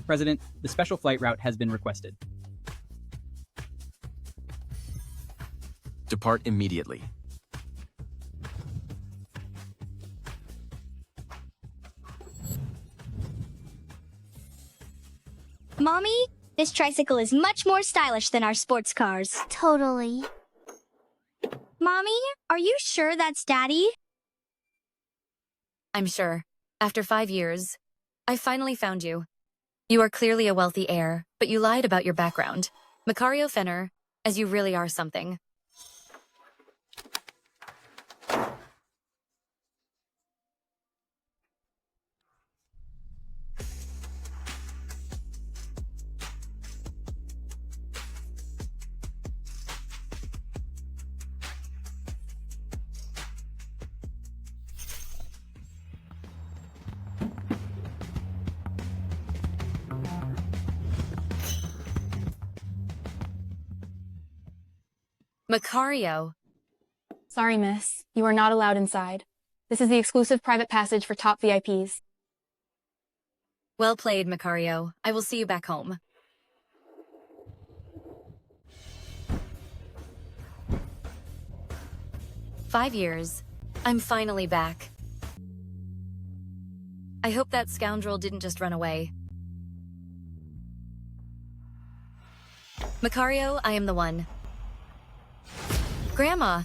President, the special flight route has been requested. Depart immediately. Mommy, this tricycle is much more stylish than our sports cars. Totally. Mommy, are you sure that's Daddy? I'm sure. After 5 years, I finally found you. You are clearly a wealthy heir, but you lied about your background. Macario Fenner, as you really are something. Macario. Sorry, miss. You are not allowed inside. This is the exclusive private passage for top VIPs. Well played, Macario. I will see you back home. "5 years. I'm finally back. I hope that scoundrel didn't just run away. Macario, I am the one. Grandma!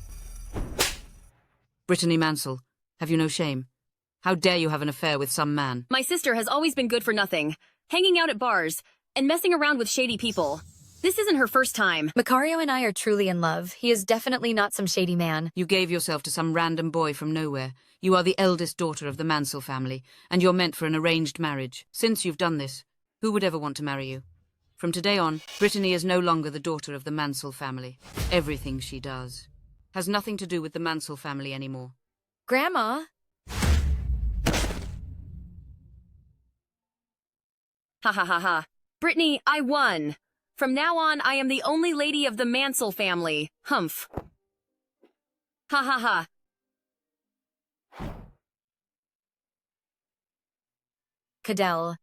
Brittany Mansell, have you no shame? How dare you have an affair with some man? My sister has always been good for nothing, hanging out at bars, and messing around with shady people. This isn't her first time. Macario and I are truly in love. He is definitely not some shady man. You gave yourself to some random boy from nowhere. You are the eldest daughter of the Mansell family, and you're meant for an arranged marriage. Since you've done this, who would ever want to marry you? From today on, Brittany is no longer the daughter of the Mansell family. Everything she does has nothing to do with the Mansell family anymore. Grandma? Ha ha ha ha. Brittany, I won. From now on, I am the only lady of the Mansell family. Humph. Ha ha ha. Cadell.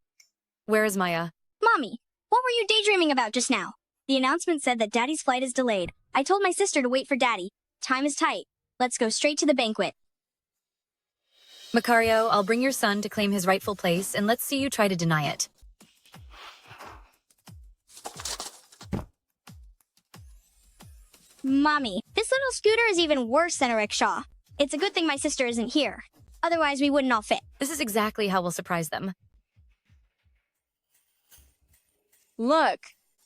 Where is Maya? Mommy, what were you daydreaming about just now? The announcement said that Daddy's flight is delayed. I told my sister to wait for Daddy. Time is tight. Let's go straight to the banquet. Macario, I'll bring your son to claim his rightful place, and let's see you try to deny it. Mommy, this little scooter is even worse than a rickshaw. It's a good thing my sister isn't here. Otherwise, we wouldn't all fit. This is exactly how we'll surprise them. Look,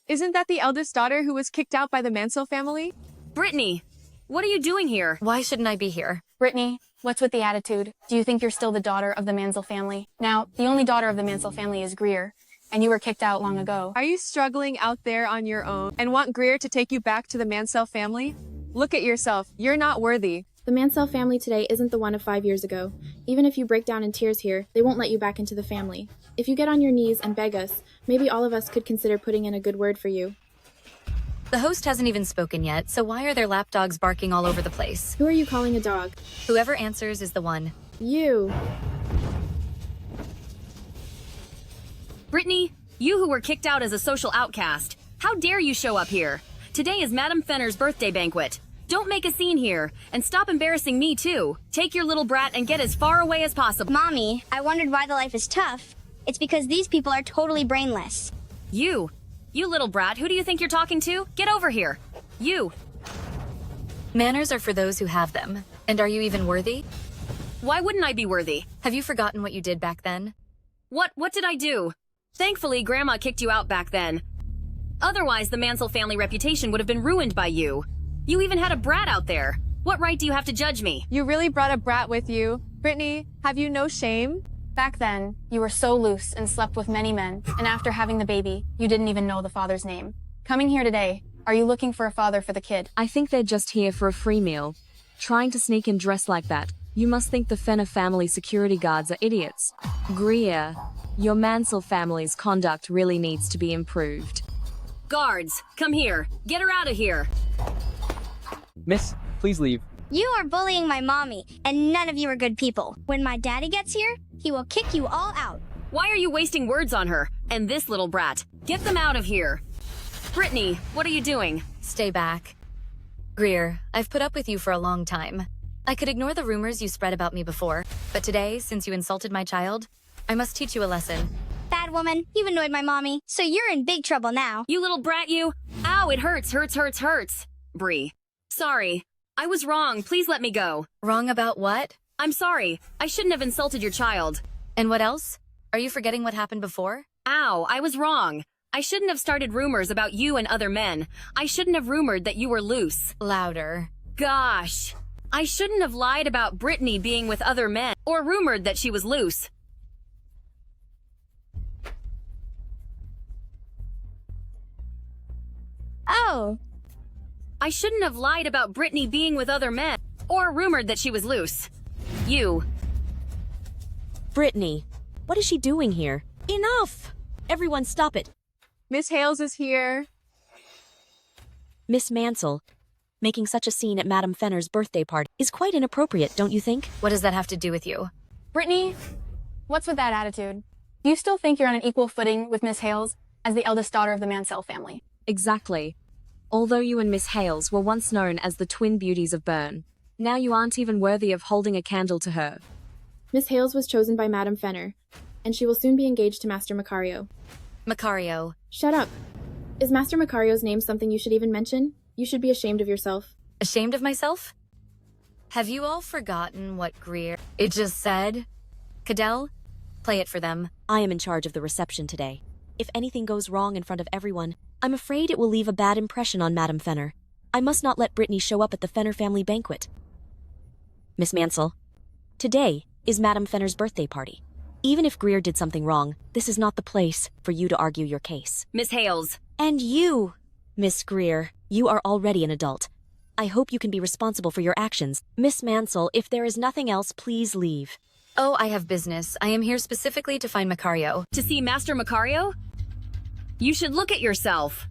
isn't that the eldest daughter who was kicked out by the Mansell family? Brittany, what are you doing here? Why shouldn't I be here? Brittany, what's with the attitude? Do you think you're still the daughter of the Mansell family? Now, the only daughter of the Mansell family is Greer, and you were kicked out long ago. Are you struggling out there on your own and want Greer to take you back to the Mansell family? Look at yourself. You're not worthy. The Mansell family today isn't the one of 5 years ago. Even if you break down in tears here, they won't let you back into the family. If you get on your knees and beg us, maybe all of us could consider putting in a good word for you. The host hasn't even spoken yet, so why are there lapdogs barking all over the place? Who are you calling a dog? Whoever answers is the one. You. Brittany, you who were kicked out as a social outcast. How dare you show up here? Today is Madame Fenner's birthday banquet. Don't make a scene here, and stop embarrassing me too. Take your little brat and get as far away as possible. Mommy, I wondered why the life is tough. It's because these people are totally brainless. You little brat, who do you think you're talking to? Get over here. You. Manners are for those who have them. And are you even worthy? Why wouldn't I be worthy? Have you forgotten what you did back then? What did I do? Thankfully, Grandma kicked you out back then. Otherwise, the Mansell family reputation would have been ruined by you. You even had a brat out there. What right do you have to judge me? You really brought a brat with you. Brittany, have you no shame? Back then, you were so loose and slept with many men, and after having the baby, you didn't even know the father's name. Coming here today, are you looking for a father for the kid? I think they're just here for a free meal. Trying to sneak in dressed like that. You must think the Fenner family security guards are idiots. Greer, your Mansell family's conduct really needs to be improved. Guards, come here. Get her out of here. Miss, please leave. You are bullying my mommy, and none of you are good people. When my daddy gets here, he will kick you all out. Why are you wasting words on her? And this little brat. Get them out of here. Brittany, what are you doing? Stay back. Greer, I've put up with you for a long time. I could ignore the rumors you spread about me before, but today, since you insulted my child, I must teach you a lesson. Bad woman, you've annoyed my mommy, so you're in big trouble now. You little brat, you. Ow, it hurts. Bree. Sorry. I was wrong. Please let me go. Wrong about what? I'm sorry. I shouldn't have insulted your child. And what else? Are you forgetting what happened before? Ow, I was wrong. I shouldn't have started rumors about you and other men. I shouldn't have rumored that you were loose. Louder. Gosh. I shouldn't have lied about Brittany being with other men, or rumored that she was loose. Oh. I shouldn't have lied about Brittany being with other men, or rumored that she was loose. You. Brittany, what is she doing here? Enough! Everyone stop it. Miss Hales is here. Miss Mansell, making such a scene at Madame Fenner's birthday party is quite inappropriate, don't you think? What does that have to do with you? Brittany, what's with that attitude? Do you still think you're on an equal footing with Miss Hales as the eldest daughter of the Mansell family? Exactly. Although you and Miss Hales were once known as the twin beauties of Bern, now you aren't even worthy of holding a candle to her. Miss Hales was chosen by Madame Fenner, and she will soon be engaged to Master Macario. Macario. Shut up. Is Master Macario's name something you should even mention? You should be ashamed of yourself. Ashamed of myself? Have you all forgotten what Greer it just said? Cadell, play it for them. I am in charge of the reception today. If anything goes wrong in front of everyone, I'm afraid it will leave a bad impression on Madame Fenner. I must not let Brittany show up at the Fenner family banquet. Miss Mansell, today is Madame Fenner's birthday party. Even if Greer did something wrong, this is not the place for you to argue your case. Miss Hales. And you, Miss Greer, you are already an adult. I hope you can be responsible for your actions. Miss Mansell, if there is nothing else, please leave. Oh, I have business. I am here specifically to find Macario. To see Master Macario? You should look at yourself.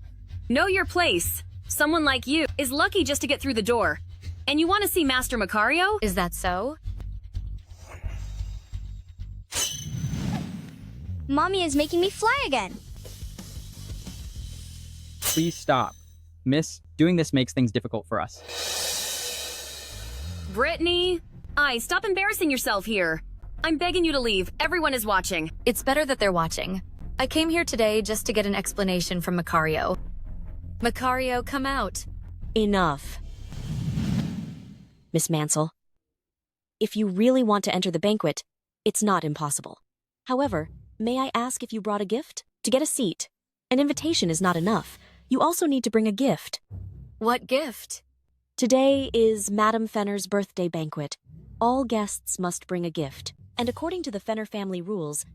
Know your place. Someone like you is lucky just to get through the door. And you want to see Master Macario? Is that so? Mommy is making me fly again. Please stop. Miss, doing this makes things difficult for us. Brittany? Stop embarrassing yourself here. I'm begging you to leave. Everyone is watching. It's better that they're watching. I came here today just to get an explanation from Macario. Macario, come out. Enough. Miss Mansell, if you really want to enter the banquet, it's not impossible. However, may I ask if you brought a gift? To get a seat, an invitation is not enough. You also need to bring a gift. What gift? Today is Madame Fenner's birthday banquet. All guests must bring a gift. And according to the Fenner family rules,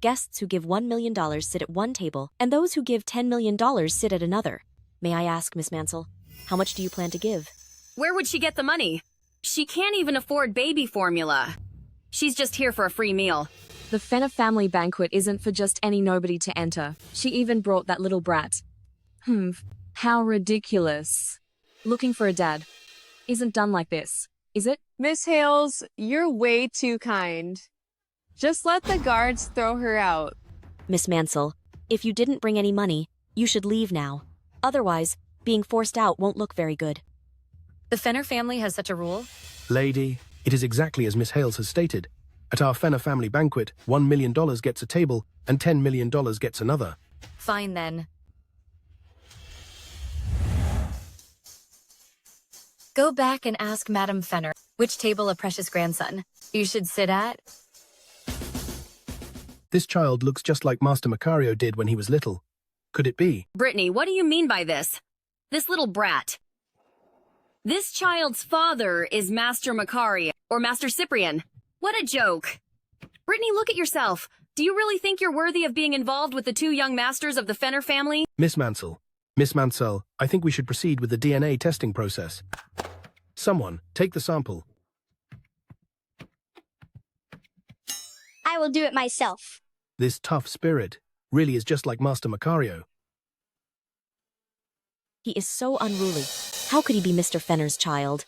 guests who give $1 million sit at one table, and those who give $10 million sit at another. May I ask, Miss Mansell, how much do you plan to give? Where would she get the money? She can't even afford baby formula. She's just here for a free meal. The Fenner family banquet isn't for just any nobody to enter. She even brought that little brat. How ridiculous. Looking for a dad. Isn't done like this, is it? Miss Hales, you're way too kind. Just let the guards throw her out. Miss Mansell, if you didn't bring any money, you should leave now. Otherwise, being forced out won't look very good. The Fenner family has such a rule? Lady, it is exactly as Miss Hales has stated. At our Fenner family banquet, $1 million gets a table, and $10 million gets another. Fine then. Go back and ask Madame Fenner which table a precious grandson you should sit at. This child looks just like Master Macario did when he was little. Could it be? Brittany, what do you mean by this? This little brat. This child's father is Master Macario, or Master Cyprian. What a joke. Brittany, look at yourself. Do you really think you're worthy of being involved with the two young masters of the Fenner family? Miss Mansell, I think we should proceed with the DNA testing process. Someone, take the sample. I will do it myself. This tough spirit really is just like Master Macario. He is so unruly. How could he be Mr. Fenner's child?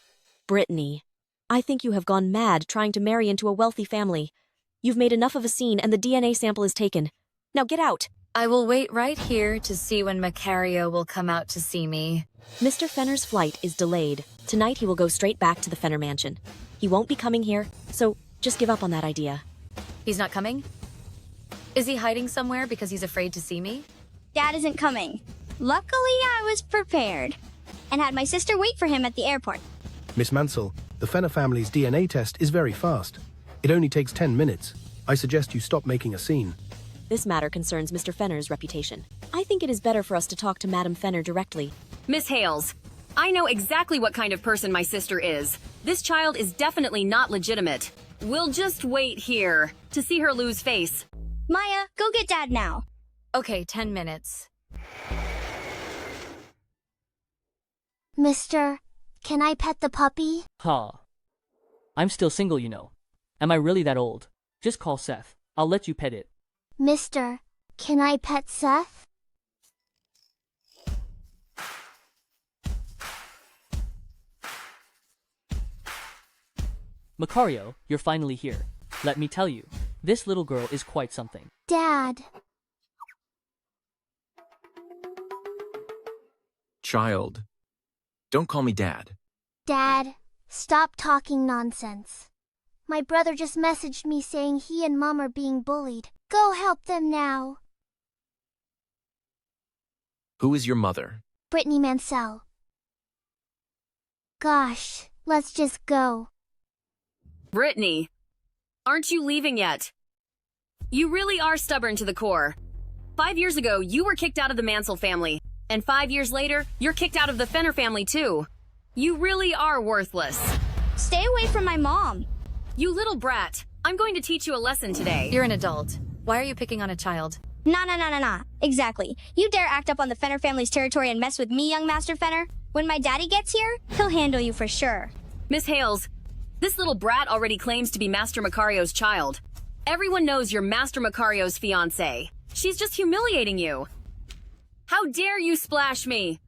Brittany, I think you have gone mad trying to marry into a wealthy family. You've made enough of a scene and the DNA sample is taken. Now get out. I will wait right here to see when Macario will come out to see me. Mr. Fenner's flight is delayed. Tonight he will go straight back to the Fenner mansion. He won't be coming here, so just give up on that idea. He's not coming? Is he hiding somewhere because he's afraid to see me? Dad isn't coming. Luckily, I was prepared and had my sister wait for him at the airport. Miss Mansell, the Fenner family's DNA test is very fast. It only takes 10 minutes. I suggest you stop making a scene. This matter concerns Mr. Fenner's reputation. I think it is better for us to talk to Madame Fenner directly. Miss Hales, I know exactly what kind of person my sister is. This child is definitely not legitimate. We'll just wait here to see her lose face. Maya, go get Dad now. Okay, 10 minutes. Mister, can I pet the puppy? Huh. I'm still single, you know. Am I really that old? Just call Seth. I'll let you pet it. Mister, can I pet Seth? Macario, you're finally here. Let me tell you, this little girl is quite something. Dad. Child, don't call me Dad. Dad, stop talking nonsense. My brother just messaged me saying he and Mom are being bullied. Go help them now. Who is your mother? Brittany Mansell. Gosh, let's just go. Brittany, aren't you leaving yet? You really are stubborn to the core. 5 years ago, you were kicked out of the Mansell family. And 5 years later, you're kicked out of the Fenner family too. You really are worthless. Stay away from my mom. You little brat. I'm going to teach you a lesson today. You're an adult. Why are you picking on a child? Nah. Exactly. You dare act up on the Fenner family's territory and mess with me, young Master Fenner? When my daddy gets here, he'll handle you for sure. Miss Hales, this little brat already claims to be Master Macario's child. Everyone knows you're Master Macario's fiancé. She's just humiliating you. How dare you splash me?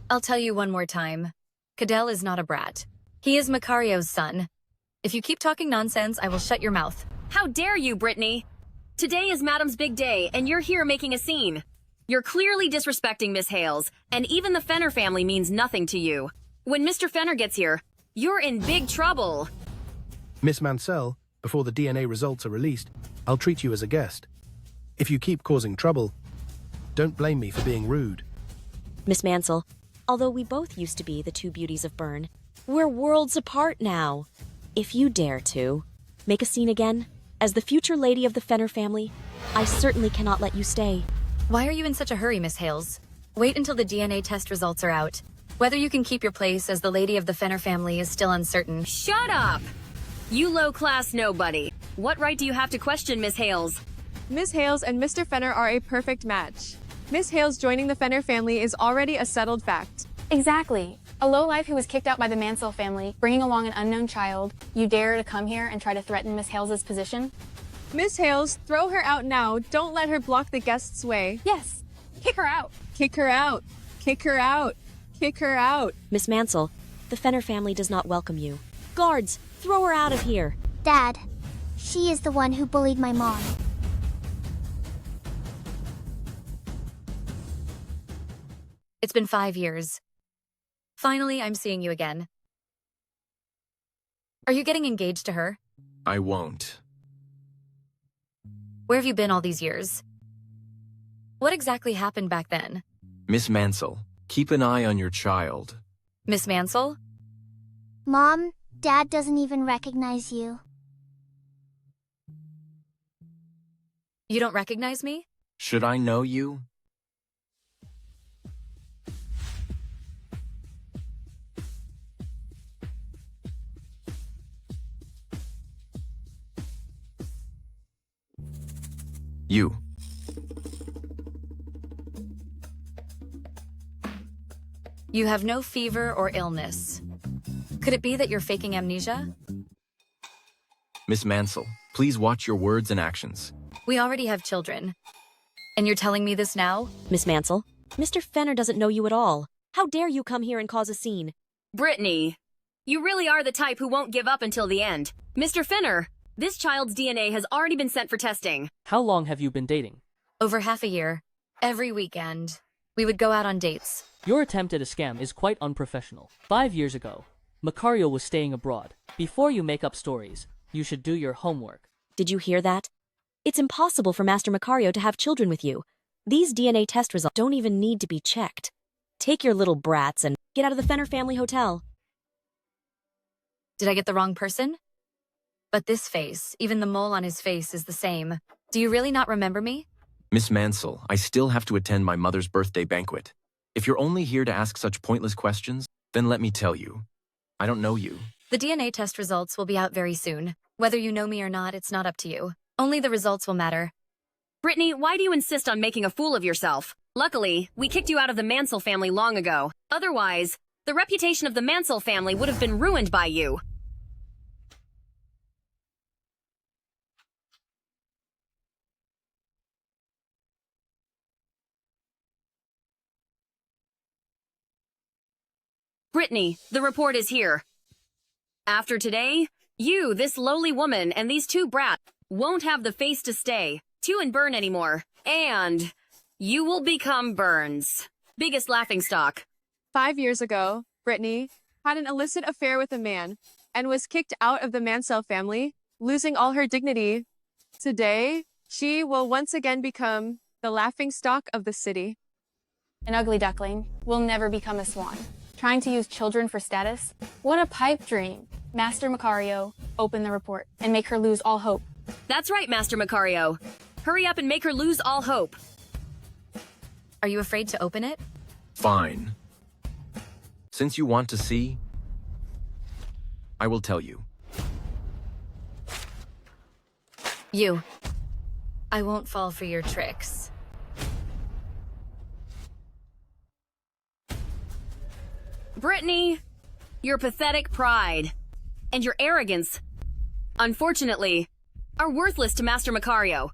I'll tell you one more time. Cadell is not a brat. He is Macario's son. If you keep talking nonsense, I will shut your mouth. How dare you, Brittany? Today is Madam's big day, and you're here making a scene. You're clearly disrespecting Miss Hales, and even the Fenner family means nothing to you. When Mr. Fenner gets here, you're in big trouble. Miss Mansell, before the DNA results are released, I'll treat you as a guest. If you keep causing trouble, don't blame me for being rude. Miss Mansell, although we both used to be the two beauties of Bern, we're worlds apart now. If you dare to make a scene again, as the future lady of the Fenner family, I certainly cannot let you stay. Why are you in such a hurry, Miss Hales? Wait until the DNA test results are out. Whether you can keep your place as the lady of the Fenner family is still uncertain. Shut up! You low-class nobody. What right do you have to question Miss Hales? Miss Hales and Mr. Fenner are a perfect match. Miss Hales joining the Fenner family is already a settled fact. Exactly. A lowlife who was kicked out by the Mansell family, bringing along an unknown child. You dare to come here and try to threaten Miss Hales's position? Miss Hales, throw her out now. Don't let her block the guests' way. Yes. Kick her out. Kick her out. Kick her out. Kick her out. Miss Mansell, the Fenner family does not welcome you. Guards, throw her out of here. Dad, she is the one who bullied my mom. It's been 5 years. Finally, I'm seeing you again. Are you getting engaged to her? I won't. Where have you been all these years? What exactly happened back then? Miss Mansell, keep an eye on your child. Miss Mansell? Mom, Dad doesn't even recognize you. You don't recognize me? Should I know you? You. You have no fever or illness. Could it be that you're faking amnesia? Miss Mansell, please watch your words and actions. We already have children. And you're telling me this now? Miss Mansell, Mr. Fenner doesn't know you at all. How dare you come here and cause a scene? Brittany, you really are the type who won't give up until the end. Mr. Fenner, This child's DNA has already been sent for testing. How long have you been dating? Over half a year. Every weekend. We would go out on dates. Your attempt at a scam is quite unprofessional. 5 years ago, Macario was staying abroad. Before you make up stories, you should do your homework. Did you hear that? It's impossible for Master Macario to have children with you. These DNA test results don't even need to be checked. Take your little brats and get out of the Fenner family hotel. Did I get the wrong person? But this face, even the mole on his face is the same. Do you really not remember me? Miss Mansell, I still have to attend my mother's birthday banquet. If you're only here to ask such pointless questions, then let me tell you, I don't know you. The DNA test results will be out very soon. Whether you know me or not, it's not up to you. Only the results will matter. Brittany, why do you insist on making a fool of yourself? Luckily, we kicked you out of the Mansell family long ago. Otherwise, the reputation of the Mansell family would have been ruined by you. Brittany, the report is here. After today, you, this lowly woman, and these two brats won't have the face to stay, and burn anymore. And you will become Burns' biggest laughingstock. 5 years ago, Brittany had an illicit affair with a man and was kicked out of the Mansell family, losing all her dignity. Today, she will once again become the laughingstock of the city. An ugly duckling will never become a swan. Trying to use children for status? What a pipe dream. Master Macario, open the report and make her lose all hope. That's right, Master Macario. Hurry up and make her lose all hope. Are you afraid to open it? Fine. Since you want to see, I will tell you. You. I won't fall for your tricks. Brittany, your pathetic pride and your arrogance, unfortunately, are worthless to Master Macario.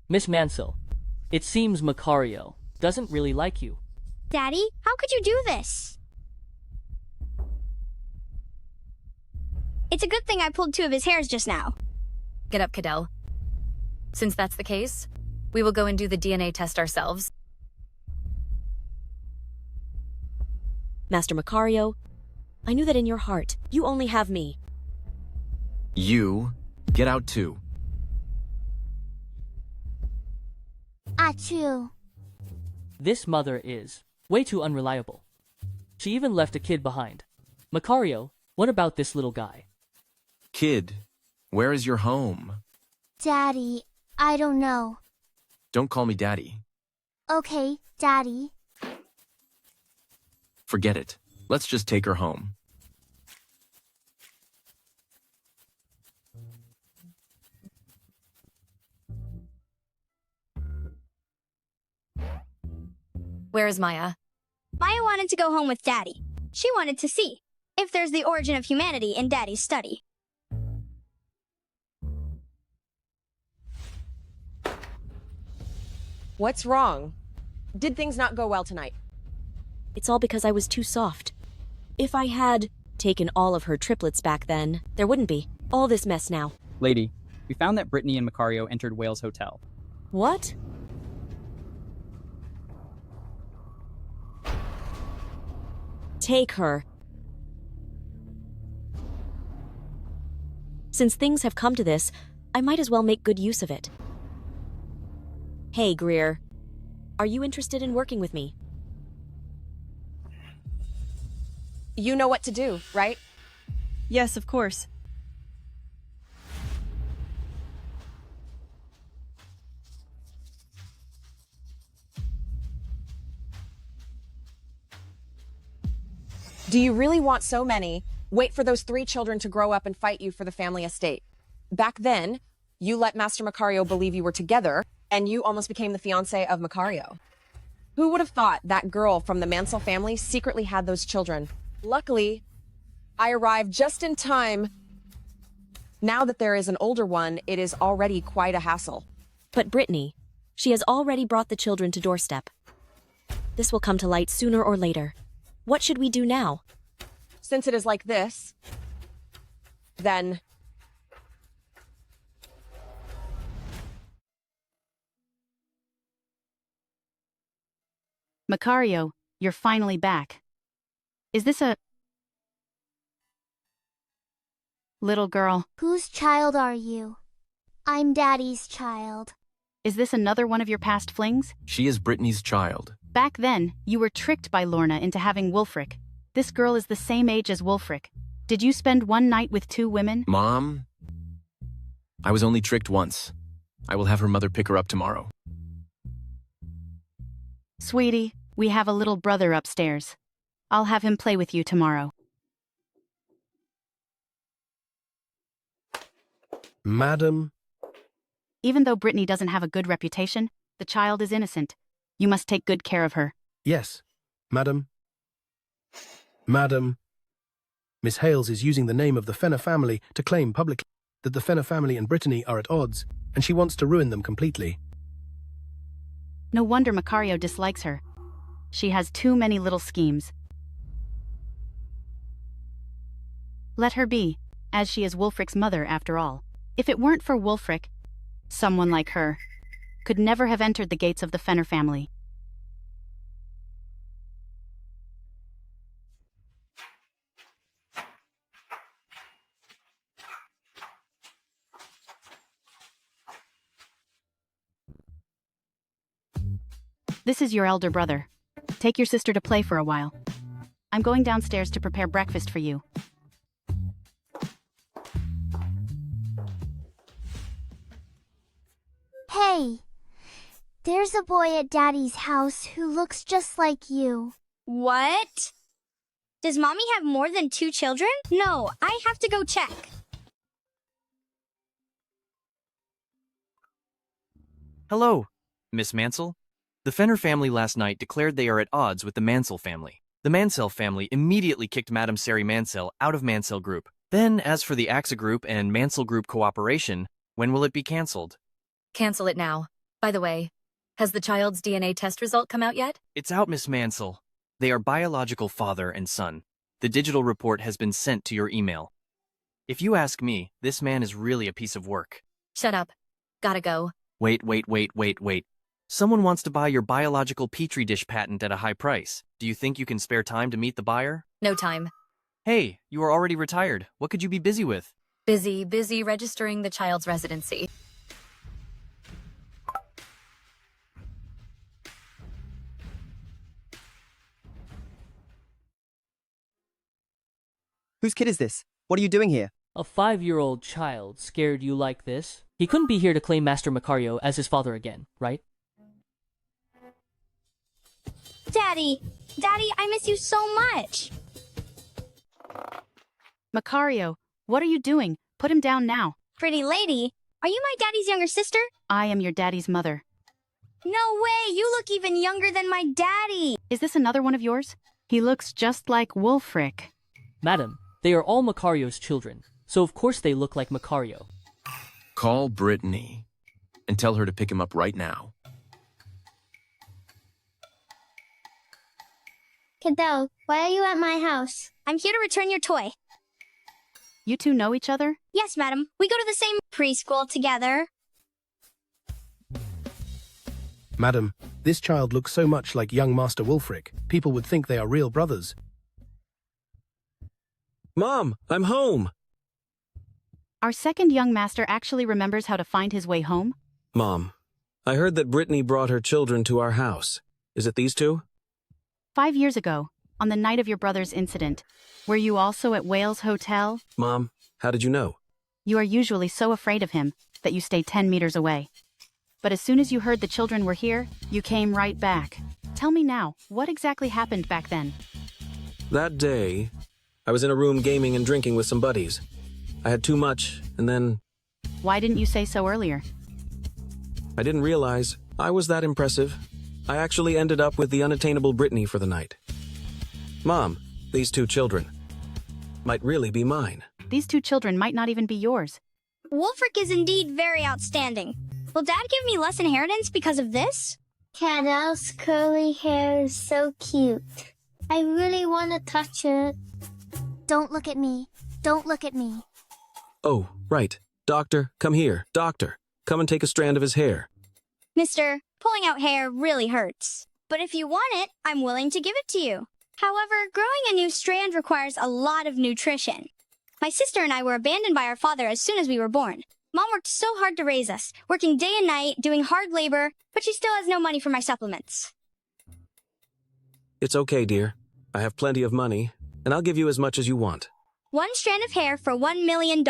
Miss Mansell, it seems Macario doesn't really like you. Daddy, how could you do this? It's a good thing I pulled 2 of his hairs just now. Get up, Cadell. Since that's the case, we will go and do the DNA test ourselves. Master Macario, I knew that in your heart, you only have me. You, get out too. Achoo. This mother is way too unreliable. She even left a kid behind. Macario, what about this little guy? Kid, where is your home? Daddy, I don't know. Don't call me Daddy. Okay, Daddy. Forget it. Let's just take her home. Where is Maya? Maya wanted to go home with Daddy. She wanted to see if there's the origin of humanity in Daddy's study. What's wrong? Did things not go well tonight? It's all because I was too soft. If I had taken all of her triplets back then, there wouldn't be all this mess now. Lady, we found that Brittany and Macario entered Whale's hotel. What? Take her. Since things have come to this, I might as well make good use of it. Hey, Greer. Are you interested in working with me? You know what to do, right? Yes, of course. Do you really want so many? Wait for those 3 children to grow up and fight you for the family estate. Back then, you let Master Macario believe you were together, and you almost became the fiancé of Macario. Who would have thought that girl from the Mansell family secretly had those children? Luckily, I arrived just in time. Now that there is an older one, it is already quite a hassle. But Brittany, she has already brought the children to doorstep. This will come to light sooner or later. What should we do now? Since it is like this, then Macario, you're finally back. Is this a little girl? Whose child are you? I'm Daddy's child. Is this another one of your past flings? She is Brittany's child. Back then, you were tricked by Lorna into having Wulfric. This girl is the same age as Wulfric. Did you spend one night with 2 women? Mom, I was only tricked once. I will have her mother pick her up tomorrow. Sweetie, we have a little brother upstairs. I'll have him play with you tomorrow. Madam? Even though Brittany doesn't have a good reputation, the child is innocent. You must take good care of her. Yes, madam. Madam. Miss Hales is using the name of the Fenner family to claim publicly that the Fenner family and Brittany are at odds, and she wants to ruin them completely. No wonder Macario dislikes her. She has too many little schemes. Let her be, as she is Wulfric's mother after all. If it weren't for Wulfric, someone like her could never have entered the gates of the Fenner family. This is your elder brother. Take your sister to play for a while. I'm going downstairs to prepare breakfast for you. Hey, there's a boy at Daddy's house who looks just like you. What? Does Mommy have more than 2 children? No, I have to go check. Hello, Miss Mansell. The Fenner family last night declared they are at odds with the Mansell family. The Mansell family immediately kicked Madame Sari Mansell out of Mansell Group. Then, as for the AXA Group and Mansell Group cooperation, when will it be cancelled? Cancel it now. By the way, has the child's DNA test result come out yet? It's out, Miss Mansell. They are biological father and son. The digital report has been sent to your email. If you ask me, this man is really a piece of work. Shut up. Gotta go. Wait. Someone wants to buy your biological petri dish patent at a high price. Do you think you can spare time to meet the buyer? No time. Hey, you are already retired. What could you be busy with? Busy registering the child's residency. Whose kid is this? What are you doing here? A 5-year-old child scared you like this? He couldn't be here to claim Master Macario as his father again, right? Daddy, I miss you so much. Macario, what are you doing? Put him down now. Pretty lady, are you my daddy's younger sister? I am your daddy's mother. No way, you look even younger than my daddy. Is this another one of yours? He looks just like Wulfric. Madam, they are all Macario's children, so of course they look like Macario. Call Brittany and tell her to pick him up right now. Kiddo, why are you at my house? I'm here to return your toy. You two know each other? Yes, madam. We go to the same preschool together. Madam, this child looks so much like young Master Wulfric, people would think they are real brothers. Mom, I'm home! Our second young master actually remembers how to find his way home? Mom, I heard that Brittany brought her children to our house. Is it these 2? 5 years ago, on the night of your brother's incident, were you also at Wales Hotel? Mom, how did you know? You are usually so afraid of him that you stay 10 meters away. But as soon as you heard the children were here, you came right back. Tell me now, what exactly happened back then? That day, I was in a room gaming and drinking with some buddies. I had too much, and then... Why didn't you say so earlier? I didn't realize I was that impressive. I actually ended up with the unattainable Brittany for the night. Mom, these 2 children might really be mine. These 2 children might not even be yours. Wulfric is indeed very outstanding. Will Dad give me less inheritance because of this? Cadell's curly hair is so cute. I really want to touch it. Don't look at me. Don't look at me. Oh, right. Doctor, come here. Doctor, come and take a strand of his hair. Mister, pulling out hair really hurts. But if you want it, I'm willing to give it to you. However, growing a new strand requires a lot of nutrition. My sister and I were abandoned by our father as soon as we were born. Mom worked so hard to raise us, working day and night, doing hard labor, but she still has no money for my supplements. It's okay, dear. I have plenty of money, and I'll give you as much as you want. 1 strand of hair for $1 million.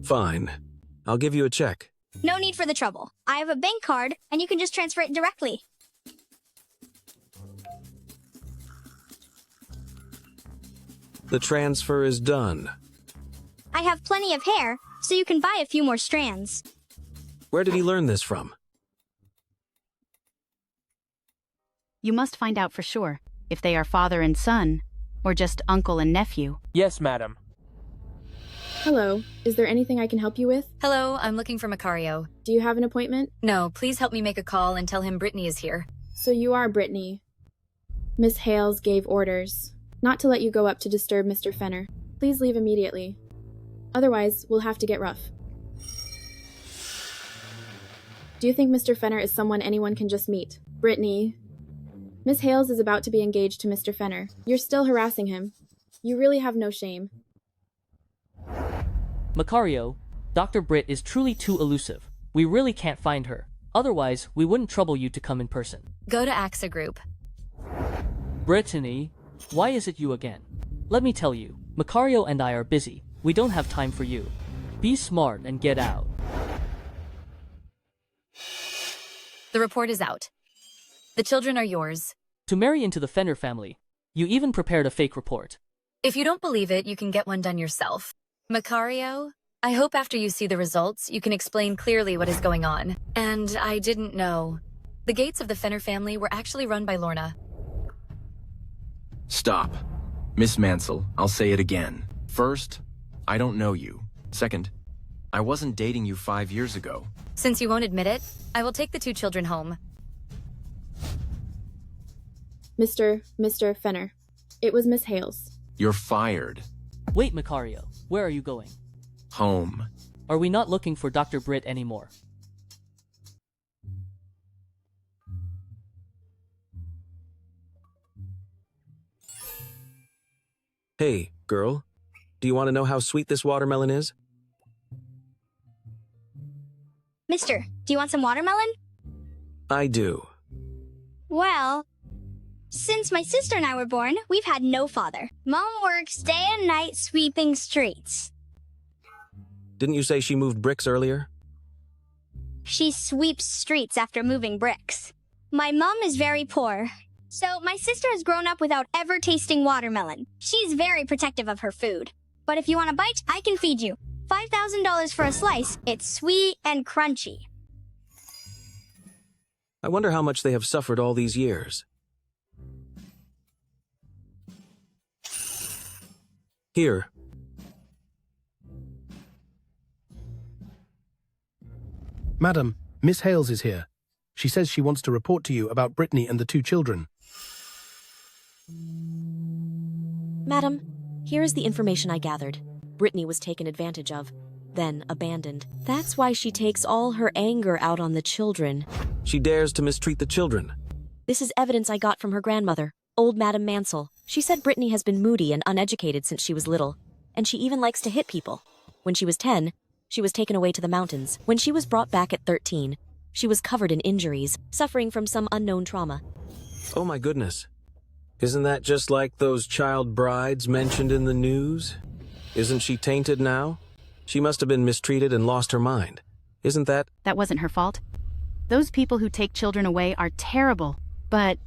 Fine. I'll give you a check. No need for the trouble. I have a bank card, and you can just transfer it directly. The transfer is done. I have plenty of hair, so you can buy a few more strands. Where did he learn this from? You must find out for sure if they are father and son, or just uncle and nephew. Yes, madam. Hello, is there anything I can help you with? Hello, I'm looking for Macario. Do you have an appointment? No, please help me make a call and tell him Brittany is here. So you are Brittany. Miss Hales gave orders not to let you go up to disturb Mr. Fenner. Please leave immediately. Otherwise, we'll have to get rough. Do you think Mr. Fenner is someone anyone can just meet? Brittany. Miss Hales is about to be engaged to Mr. Fenner. You're still harassing him. You really have no shame. Macario, Dr. Britt is truly too elusive. We really can't find her. Otherwise, we wouldn't trouble you to come in person. Go to AXA Group. Brittany, why is it you again? Let me tell you, Macario and I are busy. We don't have time for you. Be smart and get out. The report is out. The children are yours. To marry into the Fenner family, you even prepared a fake report. If you don't believe it, you can get one done yourself. Macario, I hope after you see the results, you can explain clearly what is going on. And I didn't know. The gates of the Fenner family were actually run by Lorna. Stop. Miss Mansell, I'll say it again. First, I don't know you. Second, I wasn't dating you 5 years ago. Since you won't admit it, I will take the 2 children home. Mr. Fenner. It was Miss Hales. You're fired. Wait, Macario, where are you going? Home. Are we not looking for Dr. Britt anymore? Hey, girl. Do you want to know how sweet this watermelon is? Mister, do you want some watermelon? I do. Well, since my sister and I were born, we've had no father. Mom works day and night sweeping streets. Didn't you say she moved bricks earlier? She sweeps streets after moving bricks. My mom is very poor, so my sister has grown up without ever tasting watermelon. She's very protective of her food. But if you want a bite, I can feed you. $5,000 for a slice. It's sweet and crunchy. I wonder how much they have suffered all these years. Here. Madam, Miss Hales is here. She says she wants to report to you about Brittany and the 2 children. Madam, here is the information I gathered. Brittany was taken advantage of, then abandoned. That's why she takes all her anger out on the children. She dares to mistreat the children. This is evidence I got from her grandmother, old Madam Mansell. She said Brittany has been moody and uneducated since she was little, and she even likes to hit people. When she was 10, she was taken away to the mountains. When she was brought back at 13, she was covered in injuries, suffering from some unknown trauma. Oh my goodness. Isn't that just like those child brides mentioned in the news? Isn't she tainted now? She must have been mistreated and lost her mind. Isn't that? That wasn't her fault. Those people who take children away are terrible. But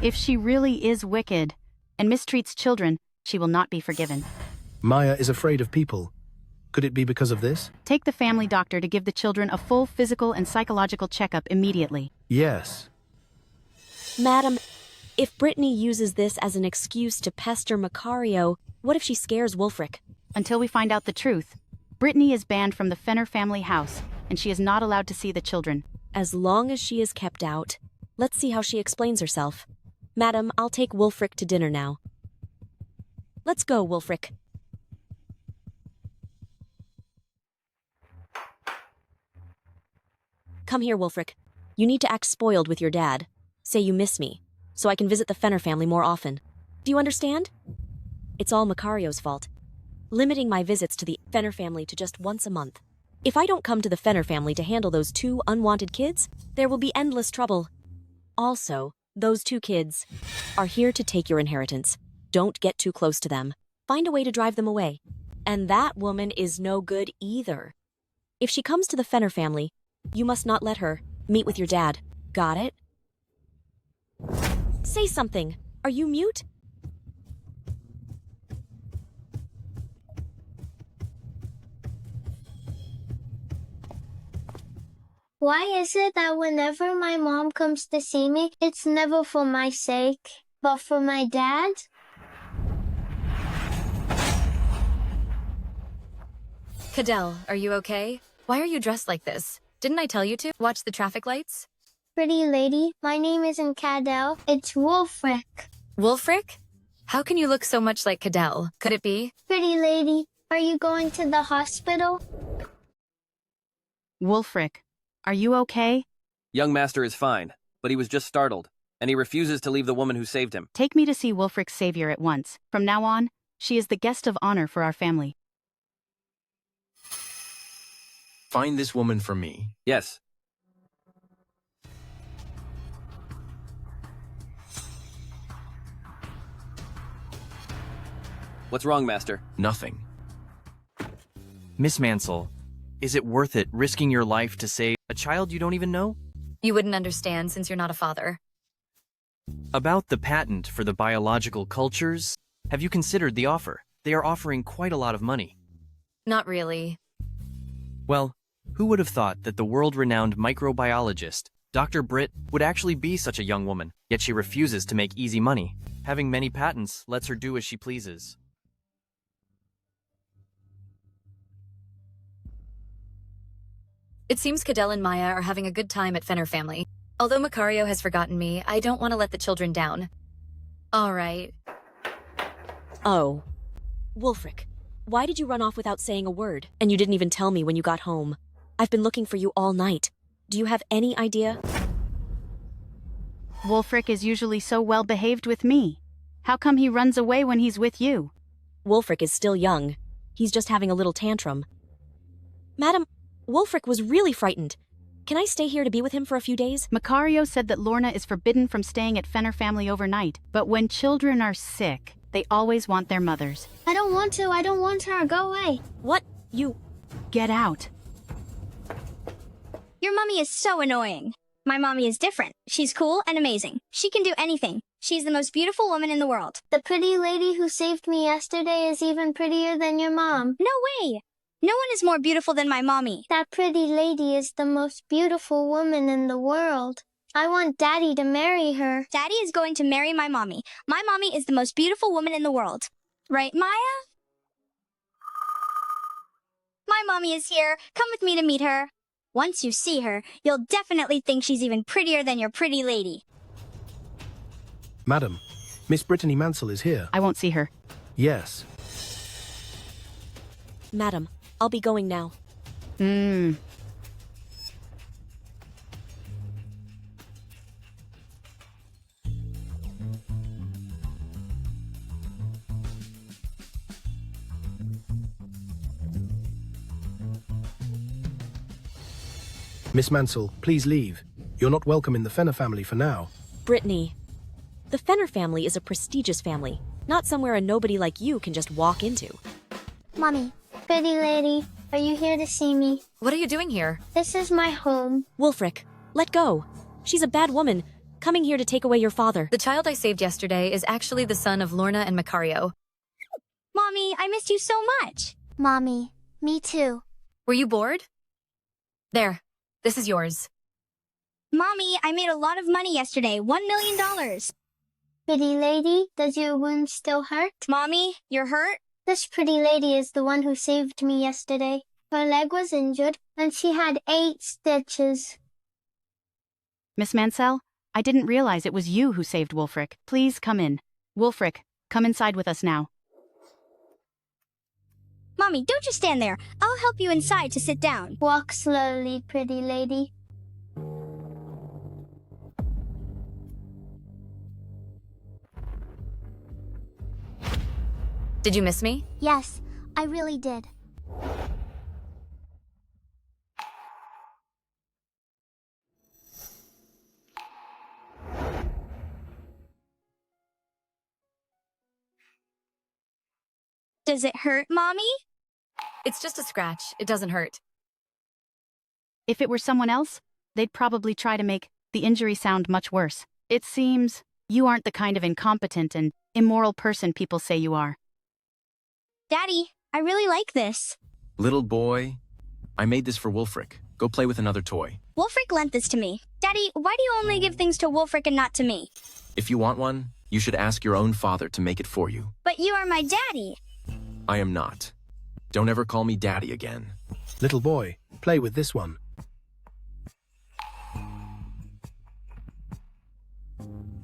if she really is wicked and mistreats children, she will not be forgiven. Maya is afraid of people. Could it be because of this? Take the family doctor to give the children a full physical and psychological checkup immediately. Yes. Madam, if Brittany uses this as an excuse to pester Macario, what if she scares Wulfric? Until we find out the truth, Brittany is banned from the Fenner family house, and she is not allowed to see the children. As long as she is kept out, let's see how she explains herself. Madam, I'll take Wulfric to dinner now. Let's go, Wulfric. Come here, Wulfric. You need to act spoiled with your dad. Say you miss me, so I can visit the Fenner family more often. Do you understand? It's all Macario's fault. Limiting my visits to the Fenner family to just once a month. If I don't come to the Fenner family to handle those 2 unwanted kids, there will be endless trouble. Also, those 2 kids are here to take your inheritance. Don't get too close to them. Find a way to drive them away. And that woman is no good either. If she comes to the Fenner family, you must not let her. Meet with your dad. Got it? Say something. Are you mute? Why is it that whenever my mom comes to see me, it's never for my sake, but for my dad? Cadell, are you okay? Why are you dressed like this? Didn't I tell you to? Watch the traffic lights? Pretty lady, my name isn't Cadell, it's Wulfric. Wulfric? How can you look so much like Cadell? Could it be? Pretty lady, are you going to the hospital? Wulfric, are you okay? Young master is fine, but he was just startled, and he refuses to leave the woman who saved him. Take me to see Wulfric's savior at once. From now on, she is the guest of honor for our family. Find this woman for me. Yes. What's wrong, master? Nothing. Miss Mansell, is it worth it risking your life to save a child you don't even know? You wouldn't understand since you're not a father. About the patent for the biological cultures, have you considered the offer? They are offering quite a lot of money. Not really. Well, who would have thought that the world-renowned microbiologist, Dr. Britt, would actually be such a young woman, yet she refuses to make easy money. Having many patents lets her do as she pleases. It seems Cadell and Maya are having a good time at Fenner family. Although Macario has forgotten me, I don't want to let the children down. All right. Oh. Wulfric, why did you run off without saying a word? And you didn't even tell me when you got home. I've been looking for you all night. Do you have any idea? Wulfric is usually so well behaved with me. How come he runs away when he's with you? Wulfric is still young. He's just having a little tantrum. Madam, Wulfric was really frightened. Can I stay here to be with him for a few days? Macario said that Lorna is forbidden from staying at Fenner family overnight, but when children are sick, they always want their mothers. I don't want to, I don't want her, go away. What? You... Get out. Your mommy is so annoying. My mommy is different. She's cool and amazing. She can do anything. She's the most beautiful woman in the world. The pretty lady who saved me yesterday is even prettier than your mom. No way! No one is more beautiful than my mommy. That pretty lady is the most beautiful woman in the world. I want Daddy to marry her. Daddy is going to marry my mommy. My mommy is the most beautiful woman in the world. Right, Maya? My mommy is here. Come with me to meet her. Once you see her, you'll definitely think she's even prettier than your pretty lady. Madam, Miss Brittany Mansell is here. I won't see her. Yes. Madam, I'll be going now. Miss Mansell, please leave. You're not welcome in the Fenner family for now. Brittany, the Fenner family is a prestigious family, not somewhere a nobody like you can just walk into. Mommy, pretty lady, are you here to see me? What are you doing here? This is my home. Wulfric, let go. She's a bad woman, coming here to take away your father. The child I saved yesterday is actually the son of Lorna and Macario. Mommy, I missed you so much. Mommy, me too. Were you bored? There, this is yours. Mommy, I made a lot of money yesterday, $1 million. Pretty lady, does your wound still hurt? Mommy, you're hurt? This pretty lady is the one who saved me yesterday. Her leg was injured, and she had 8 stitches. Miss Mansell, I didn't realize it was you who saved Wulfric. Please come in. Wulfric, come inside with us now. Mommy, don't just stand there. I'll help you inside to sit down. Walk slowly, pretty lady. Did you miss me? Yes, I really did. Does it hurt, Mommy? It's just a scratch. It doesn't hurt. If it were someone else, they'd probably try to make the injury sound much worse. It seems you aren't the kind of incompetent and immoral person people say you are. Daddy, I really like this. Little boy, I made this for Wulfric. Go play with another toy. Wulfric lent this to me. Daddy, why do you only give things to Wulfric and not to me? If you want one, you should ask your own father to make it for you. But you are my daddy. I am not. Don't ever call me daddy again. Little boy, play with this one.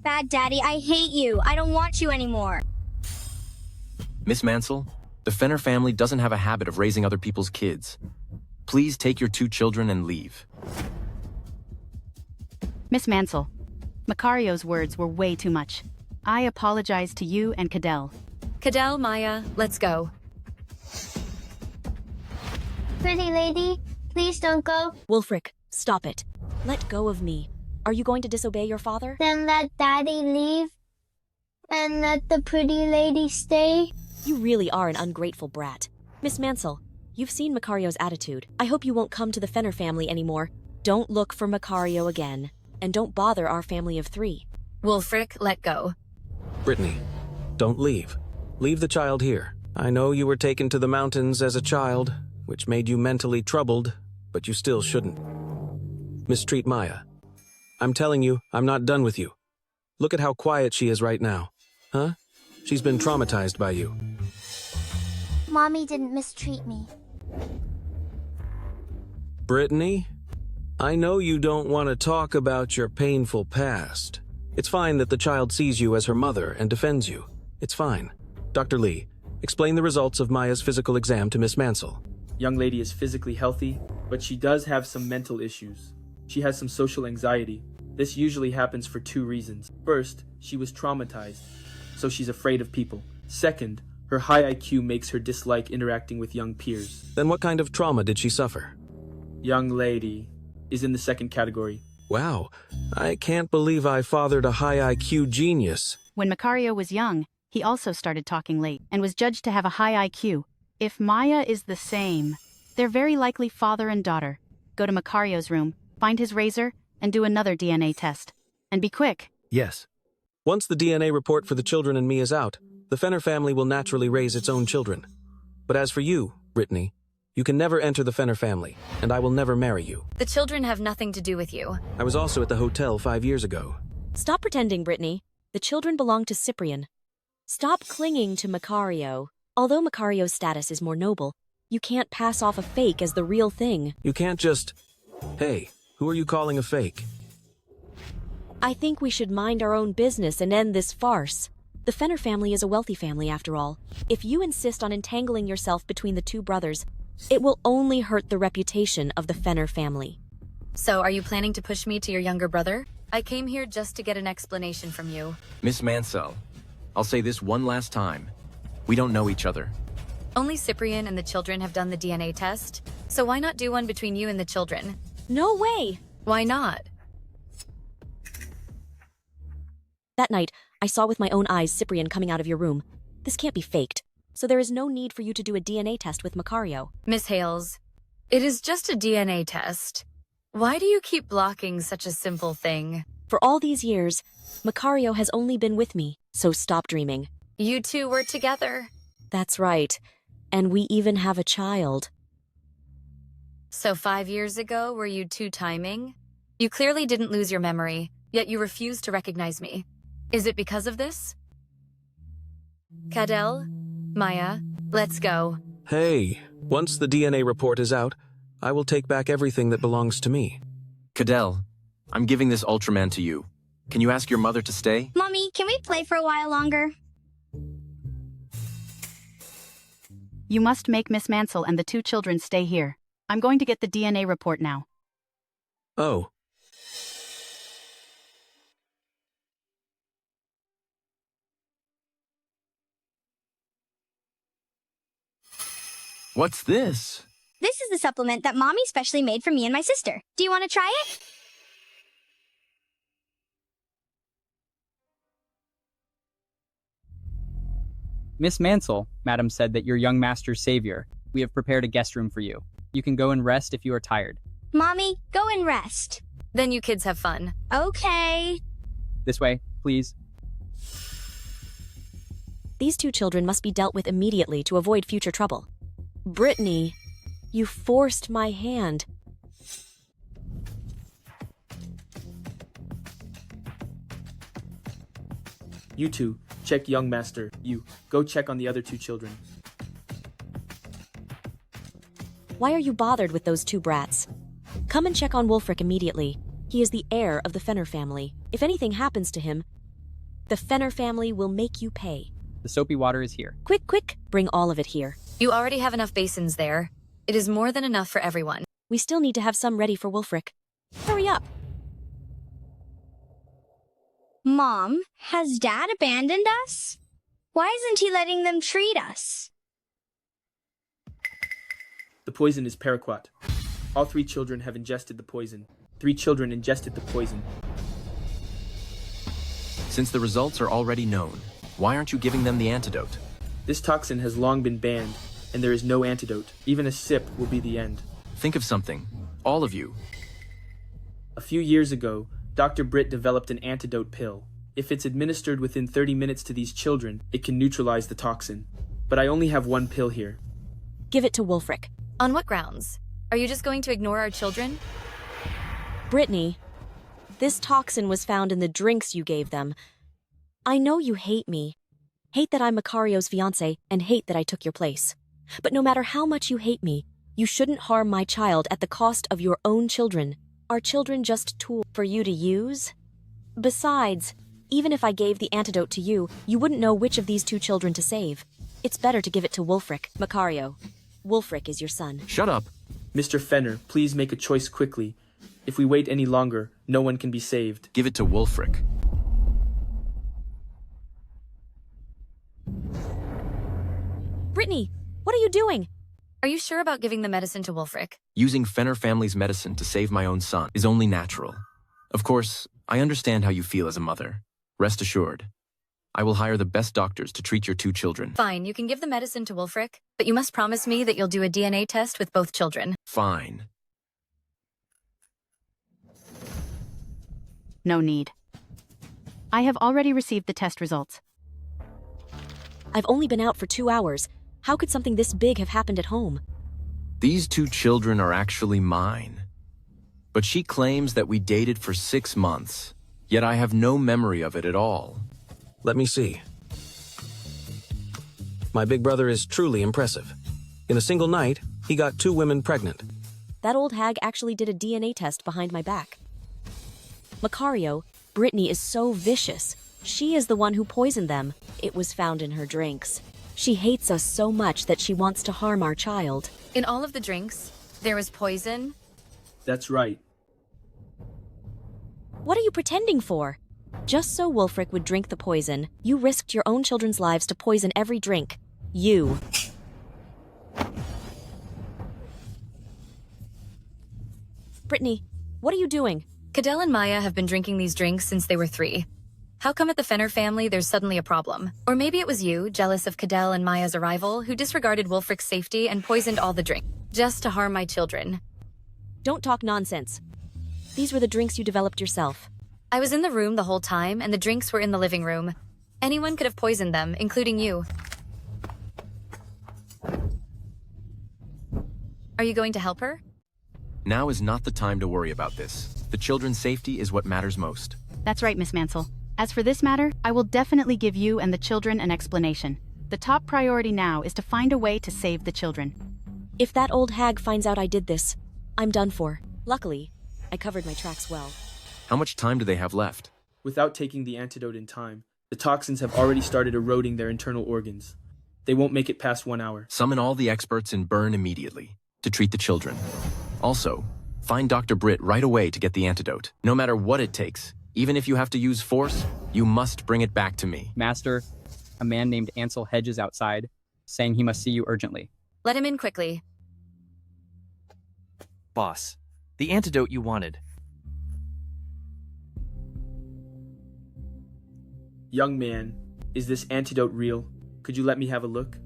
Bad Daddy, I hate you. I don't want you anymore. Miss Mansell, the Fenner family doesn't have a habit of raising other people's kids. Please take your 2 children and leave. Miss Mansell, Macario's words were way too much. I apologize to you and Cadell. Cadell, Maya, let's go. Pretty lady, please don't go. Wulfric, stop it. Let go of me. Are you going to disobey your father? Then let Daddy leave. And let the pretty lady stay. You really are an ungrateful brat. Miss Mansell, you've seen Macario's attitude. I hope you won't come to the Fenner family anymore. Don't look for Macario again. And don't bother our family of 3. Wulfric, let go. Brittany, don't leave. Leave the child here. I know you were taken to the mountains as a child, which made you mentally troubled, but you still shouldn't. Mistreat Maya. I'm telling you, I'm not done with you. Look at how quiet she is right now. Huh? She's been traumatized by you. Mommy didn't mistreat me. Brittany, I know you don't want to talk about your painful past. It's fine that the child sees you as her mother and defends you. It's fine. Dr. Lee, explain the results of Maya's physical exam to Miss Mansell. Young lady is physically healthy, but she does have some mental issues. She has some social anxiety. This usually happens for 2 reasons. First, she was traumatized, so she's afraid of people. Second, her high IQ makes her dislike interacting with young peers. Then what kind of trauma did she suffer? Young lady is in the 2nd category. Wow, I can't believe I fathered a high IQ genius. When Macario was young, he also started talking late and was judged to have a high IQ. If Maya is the same, they're very likely father and daughter. Go to Macario's room, find his razor, and do another DNA test. And be quick. Yes. Once the DNA report for the children and me is out, the Fenner family will naturally raise its own children. But as for you, Brittany, you can never enter the Fenner family, and I will never marry you. The children have nothing to do with you. I was also at the hotel 5 years ago. Stop pretending, Brittany. The children belong to Cyprian. Stop clinging to Macario. Although Macario's status is more noble, you can't pass off a fake as the real thing. You can't just... Hey, who are you calling a fake? I think we should mind our own business and end this farce. The Fenner family is a wealthy family, after all. If you insist on entangling yourself between the 2 brothers, it will only hurt the reputation of the Fenner family. So, are you planning to push me to your younger brother? I came here just to get an explanation from you. Miss Mansell, I'll say this one last time. We don't know each other. Only Cyprian and the children have done the DNA test, so why not do one between you and the children? No way! Why not? That night, I saw with my own eyes Cyprian coming out of your room. This can't be faked, so there is no need for you to do a DNA test with Macario. Miss Hales, it is just a DNA test. Why do you keep blocking such a simple thing? For all these years, Macario has only been with me, so stop dreaming. You 2 were together. That's right. And we even have a child. So 5 years ago, were you 2 timing? You clearly didn't lose your memory, yet you refuse to recognize me. Is it because of this? Cadell, Maya, let's go. Hey, once the DNA report is out, I will take back everything that belongs to me. Cadell, I'm giving this Ultraman to you. Can you ask your mother to stay? Mommy, can we play for a while longer? You must make Miss Mansell and the 2 children stay here. I'm going to get the DNA report now. Oh. What's this? This is the supplement that Mommy specially made for me and my sister. Do you want to try it? Miss Mansell, Madam said that your young master's savior. We have prepared a guest room for you. You can go and rest if you are tired. Mommy, go and rest. Then you kids have fun. Okay. This way, please. These two children must be dealt with immediately to avoid future trouble. Brittany, you forced my hand. You two, check young master. You, go check on the other two children. Why are you bothered with those two brats? Come and check on Wulfric immediately. He is the heir of the Fenner family. If anything happens to him, the Fenner family will make you pay. The soapy water is here. Quick, quick, bring all of it here. You already have enough basins there. It is more than enough for everyone. We still need to have some ready for Wulfric. Hurry up. Mom, has Dad abandoned us? Why isn't he letting them treat us? The poison is paraquat. All 3 children have ingested the poison. 3 children ingested the poison. Since the results are already known, why aren't you giving them the antidote? This toxin has long been banned, and there is no antidote. Even a sip will be the end. Think of something. All of you. A few years ago, Dr. Britt developed an antidote pill. If it's administered within 30 minutes to these children, it can neutralize the toxin. But I only have 1 pill here. Give it to Wulfric. On what grounds? Are you just going to ignore our children? Brittany, this toxin was found in the drinks you gave them. I know you hate me. Hate that I'm Macario's fiancé, and hate that I took your place. But no matter how much you hate me, you shouldn't harm my child at the cost of your own children. Are children just tools for you to use? Besides, even if I gave the antidote to you, you wouldn't know which of these 2 children to save. It's better to give it to Wulfric. Macario, Wulfric is your son. Shut up. Mr. Fenner, please make a choice quickly. If we wait any longer, no one can be saved. Give it to Wulfric. Brittany, what are you doing? Are you sure about giving the medicine to Wulfric? Using Fenner family's medicine to save my own son is only natural. Of course, I understand how you feel as a mother. Rest assured, I will hire the best doctors to treat your 2 children. Fine, you can give the medicine to Wulfric, but you must promise me that you'll do a DNA test with both children. Fine. No need. I have already received the test results. I've only been out for 2 hours. How could something this big have happened at home? These 2 children are actually mine. But she claims that we dated for 6 months, yet I have no memory of it at all. Let me see. My big brother is truly impressive. In a single night, he got 2 women pregnant. That old hag actually did a DNA test behind my back. Macario, Brittany is so vicious. She is the one who poisoned them. It was found in her drinks. She hates us so much that she wants to harm our child. In all of the drinks, there was poison. That's right. What are you pretending for? Just so Wulfric would drink the poison, you risked your own children's lives to poison every drink. You. Brittany, what are you doing? Cadell and Maya have been drinking these drinks since they were 3. How come at the Fenner family there's suddenly a problem? Or maybe it was you, jealous of Cadell and Maya's arrival, who disregarded Wulfric's safety and poisoned all the drinks, just to harm my children. Don't talk nonsense. These were the drinks you developed yourself. I was in the room the whole time, and the drinks were in the living room. Anyone could have poisoned them, including you. Are you going to help her? Now is not the time to worry about this. The children's safety is what matters most. That's right, Miss Mansell. As for this matter, I will definitely give you and the children an explanation. The top priority now is to find a way to save the children. If that old hag finds out I did this, I'm done for. Luckily, I covered my tracks well. How much time do they have left? Without taking the antidote in time, the toxins have already started eroding their internal organs. They won't make it past 1 hour. Summon all the experts and burn immediately to treat the children. Also, find Dr. Britt right away to get the antidote. No matter what it takes, even if you have to use force, you must bring it back to me. Master, a man named Ansel Hedge is outside, saying he must see you urgently. Let him in quickly. Boss, the antidote you wanted. Young man, is this antidote real? Could you let me have a look?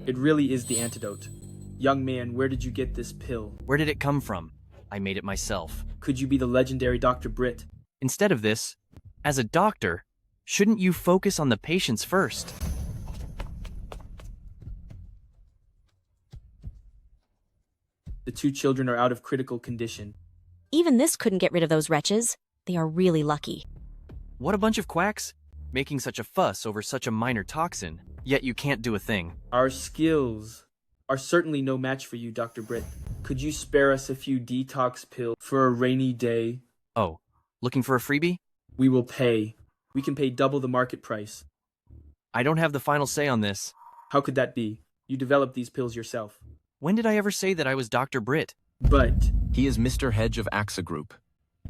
It really is the antidote. Young man, where did you get this pill? Where did it come from? I made it myself. Could you be the legendary Dr. Britt? Instead of this, as a doctor, shouldn't you focus on the patients first? The two children are out of critical condition. Even this couldn't get rid of those wretches. They are really lucky. What a bunch of quacks, making such a fuss over such a minor toxin, yet you can't do a thing. Our skills are certainly no match for you, Dr. Britt. Could you spare us a few detox pills for a rainy day? Oh, looking for a freebie? We will pay. We can pay double the market price. I don't have the final say on this. How could that be? You developed these pills yourself. When did I ever say that I was Dr. Britt? But he is Mr. Hedge of AXA Group.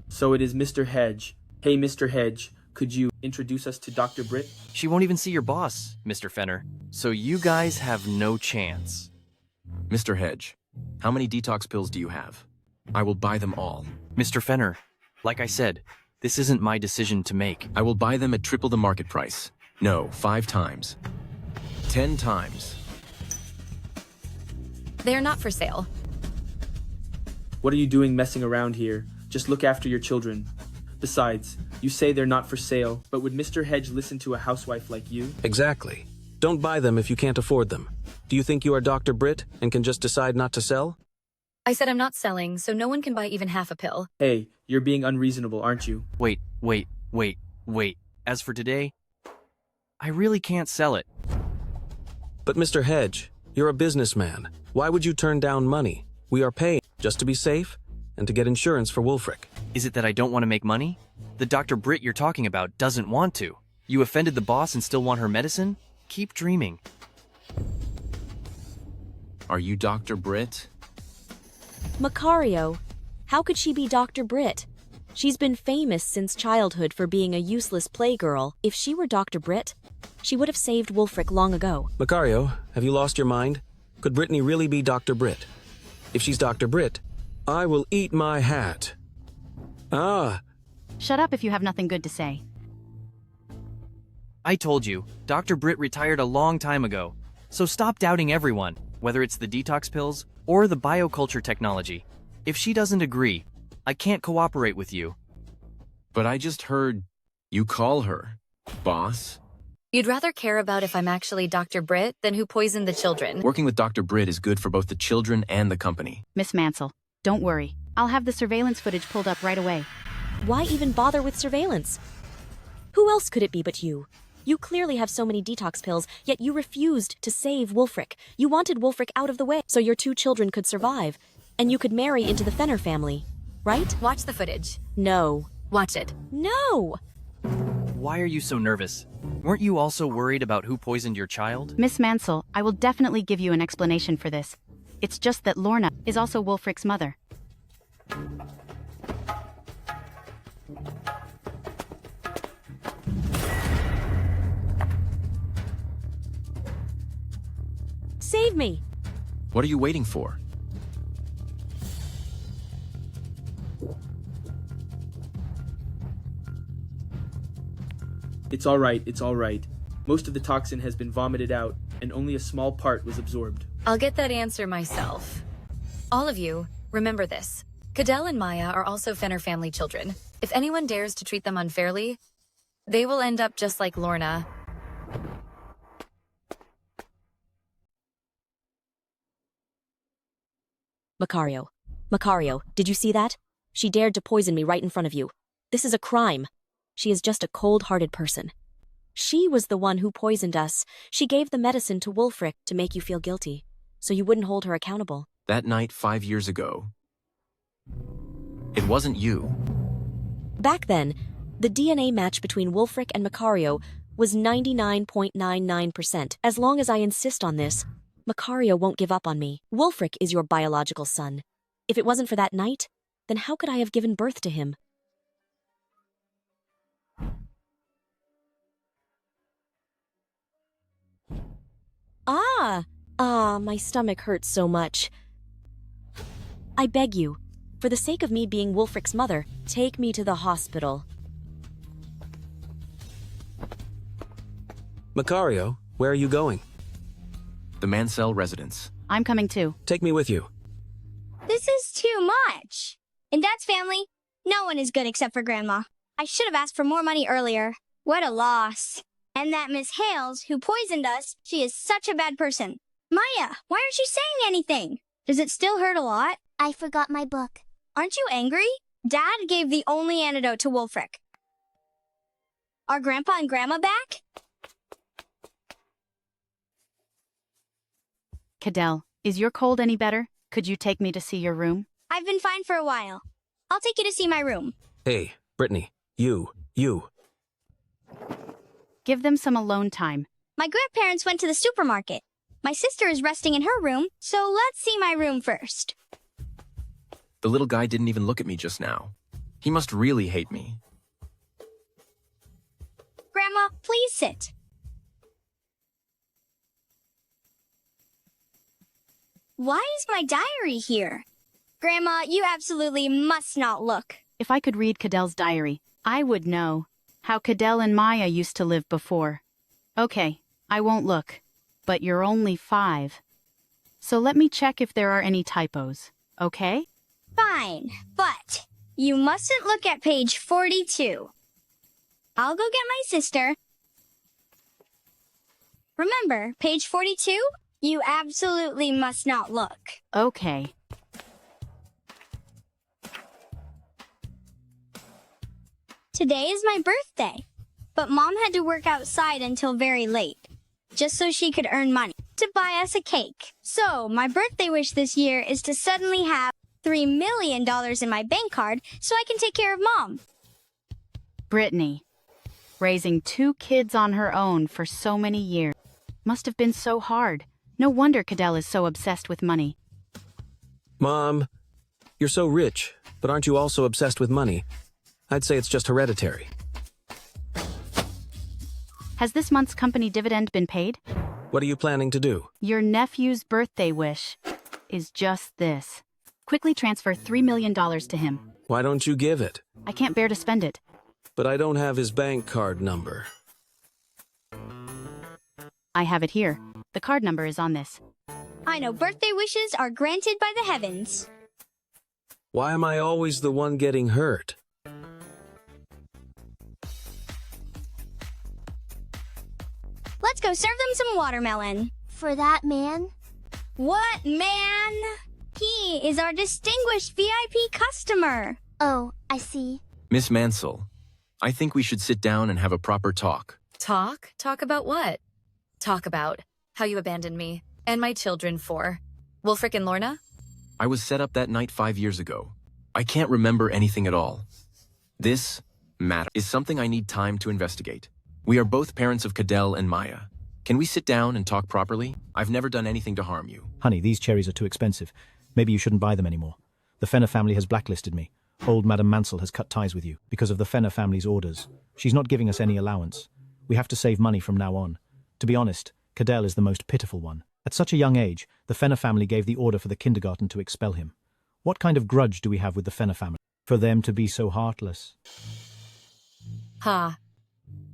So it is Mr. Hedge. Hey, Mr. Hedge, could you introduce us to Dr. Britt? She won't even see your boss, Mr. Fenner. So you guys have no chance. Mr. Hedge, how many detox pills do you have? I will buy them all. Mr. Fenner, like I said, this isn't my decision to make. I will buy them at triple the market price. No, 5 times. 10 times. They are not for sale. What are you doing messing around here? Just look after your children. Besides, you say they're not for sale, but would Mr. Hedge listen to a housewife like you? Exactly. Don't buy them if you can't afford them. Do you think you are Dr. Britt and can just decide not to sell? I said I'm not selling, so no one can buy even half a pill. Hey, you're being unreasonable, aren't you? Wait. As for today, I really can't sell it. But Mr. Hedge, you're a businessman. Why would you turn down money? We are paying just to be safe and to get insurance for Wulfric. Is it that I don't want to make money? The Dr. Britt you're talking about doesn't want to. You offended the boss and still want her medicine? Keep dreaming. Are you Dr. Britt? Macario, how could she be Dr. Britt? She's been famous since childhood for being a useless playgirl. If she were Dr. Britt, she would have saved Wulfric long ago. Macario, have you lost your mind? Could Brittany really be Dr. Britt? If she's Dr. Britt, I will eat my hat. Ah! Shut up if you have nothing good to say. I told you, Dr. Britt retired a long time ago. So stop doubting everyone, whether it's the detox pills or the bioculture technology. If she doesn't agree, I can't cooperate with you. But I just heard you call her boss. You'd rather care about if I'm actually Dr. Britt than who poisoned the children. Working with Dr. Britt is good for both the children and the company. Miss Mansell, don't worry. I'll have the surveillance footage pulled up right away. Why even bother with surveillance? Who else could it be but you? You clearly have so many detox pills, yet you refused to save Wulfric. You wanted Wulfric out of the way so your 2 children could survive, and you could marry into the Fenner family, right? Watch the footage. No. Watch it. No! Why are you so nervous? Weren't you also worried about who poisoned your child? Miss Mansell, I will definitely give you an explanation for this. It's just that Lorna is also Wulfric's mother. Save me! What are you waiting for? It's all right, it's all right. Most of the toxin has been vomited out, and only a small part was absorbed. I'll get that answer myself. All of you, remember this. Cadell and Maya are also Fenner family children. If anyone dares to treat them unfairly, they will end up just like Lorna. Macario, did you see that? She dared to poison me right in front of you. This is a crime. She is just a cold-hearted person. She was the one who poisoned us. She gave the medicine to Wulfric to make you feel guilty, so you wouldn't hold her accountable. That night 5 years ago, it wasn't you. Back then, the DNA match between Wulfric and Macario was 99.99%. As long as I insist on this, Macario won't give up on me. Wulfric is your biological son. If it wasn't for that night, then how could I have given birth to him? My stomach hurts so much. I beg you, for the sake of me being Wulfric's mother, take me to the hospital. Macario, where are you going? The Mansell residence. I'm coming too. Take me with you. This is too much. In Dad's family, no one is good except for Grandma. I should have asked for more money earlier. What a loss. And that Miss Hales, who poisoned us, she is such a bad person. Maya, why aren't you saying anything? Does it still hurt a lot? I forgot my book. Aren't you angry? Dad gave the only antidote to Wulfric. Are Grandpa and Grandma back? Cadell, is your cold any better? Could you take me to see your room? I've been fine for a while. I'll take you to see my room. Hey, Brittany, you. Give them some alone time. My grandparents went to the supermarket. My sister is resting in her room, so let's see my room first. The little guy didn't even look at me just now. He must really hate me. Grandma, please sit. Why is my diary here? Grandma, you absolutely must not look. If I could read Cadell's diary, I would know how Cadell and Maya used to live before. Okay, I won't look, but you're only 5. So let me check if there are any typos, okay? Fine, but you mustn't look at page 42. I'll go get my sister. Remember, page 42? You absolutely must not look. Okay. Today is my birthday, but Mom had to work outside until very late, just so she could earn money to buy us a cake. So, my birthday wish this year is to suddenly have $3 million in my bank card so I can take care of Mom. Brittany, raising 2 kids on her own for so many years must have been so hard. No wonder Cadell is so obsessed with money. Mom, you're so rich, but aren't you also obsessed with money? I'd say it's just hereditary. Has this month's company dividend been paid? What are you planning to do? Your nephew's birthday wish is just this. Quickly transfer $3 million to him. Why don't you give it? I can't bear to spend it. But I don't have his bank card number. I have it here. The card number is on this. I know birthday wishes are granted by the heavens. Why am I always the one getting hurt? Let's go serve them some watermelon. For that man? What man? He is our distinguished VIP customer. Oh, I see. Miss Mansell, I think we should sit down and have a proper talk. Talk? Talk about what? Talk about how you abandoned me and my children for Wulfric and Lorna? I was set up that night 5 years ago. I can't remember anything at all. This matter is something I need time to investigate. We are both parents of Cadell and Maya. Can we sit down and talk properly? I've never done anything to harm you. Honey, these cherries are too expensive. Maybe you shouldn't buy them anymore. The Fenner family has blacklisted me. Old Madame Mansell has cut ties with you because of the Fenner family's orders. She's not giving us any allowance. We have to save money from now on. To be honest, Cadell is the most pitiful one. At such a young age, the Fenner family gave the order for the kindergarten to expel him. What kind of grudge do we have with the Fenner family? For them to be so heartless. Ha.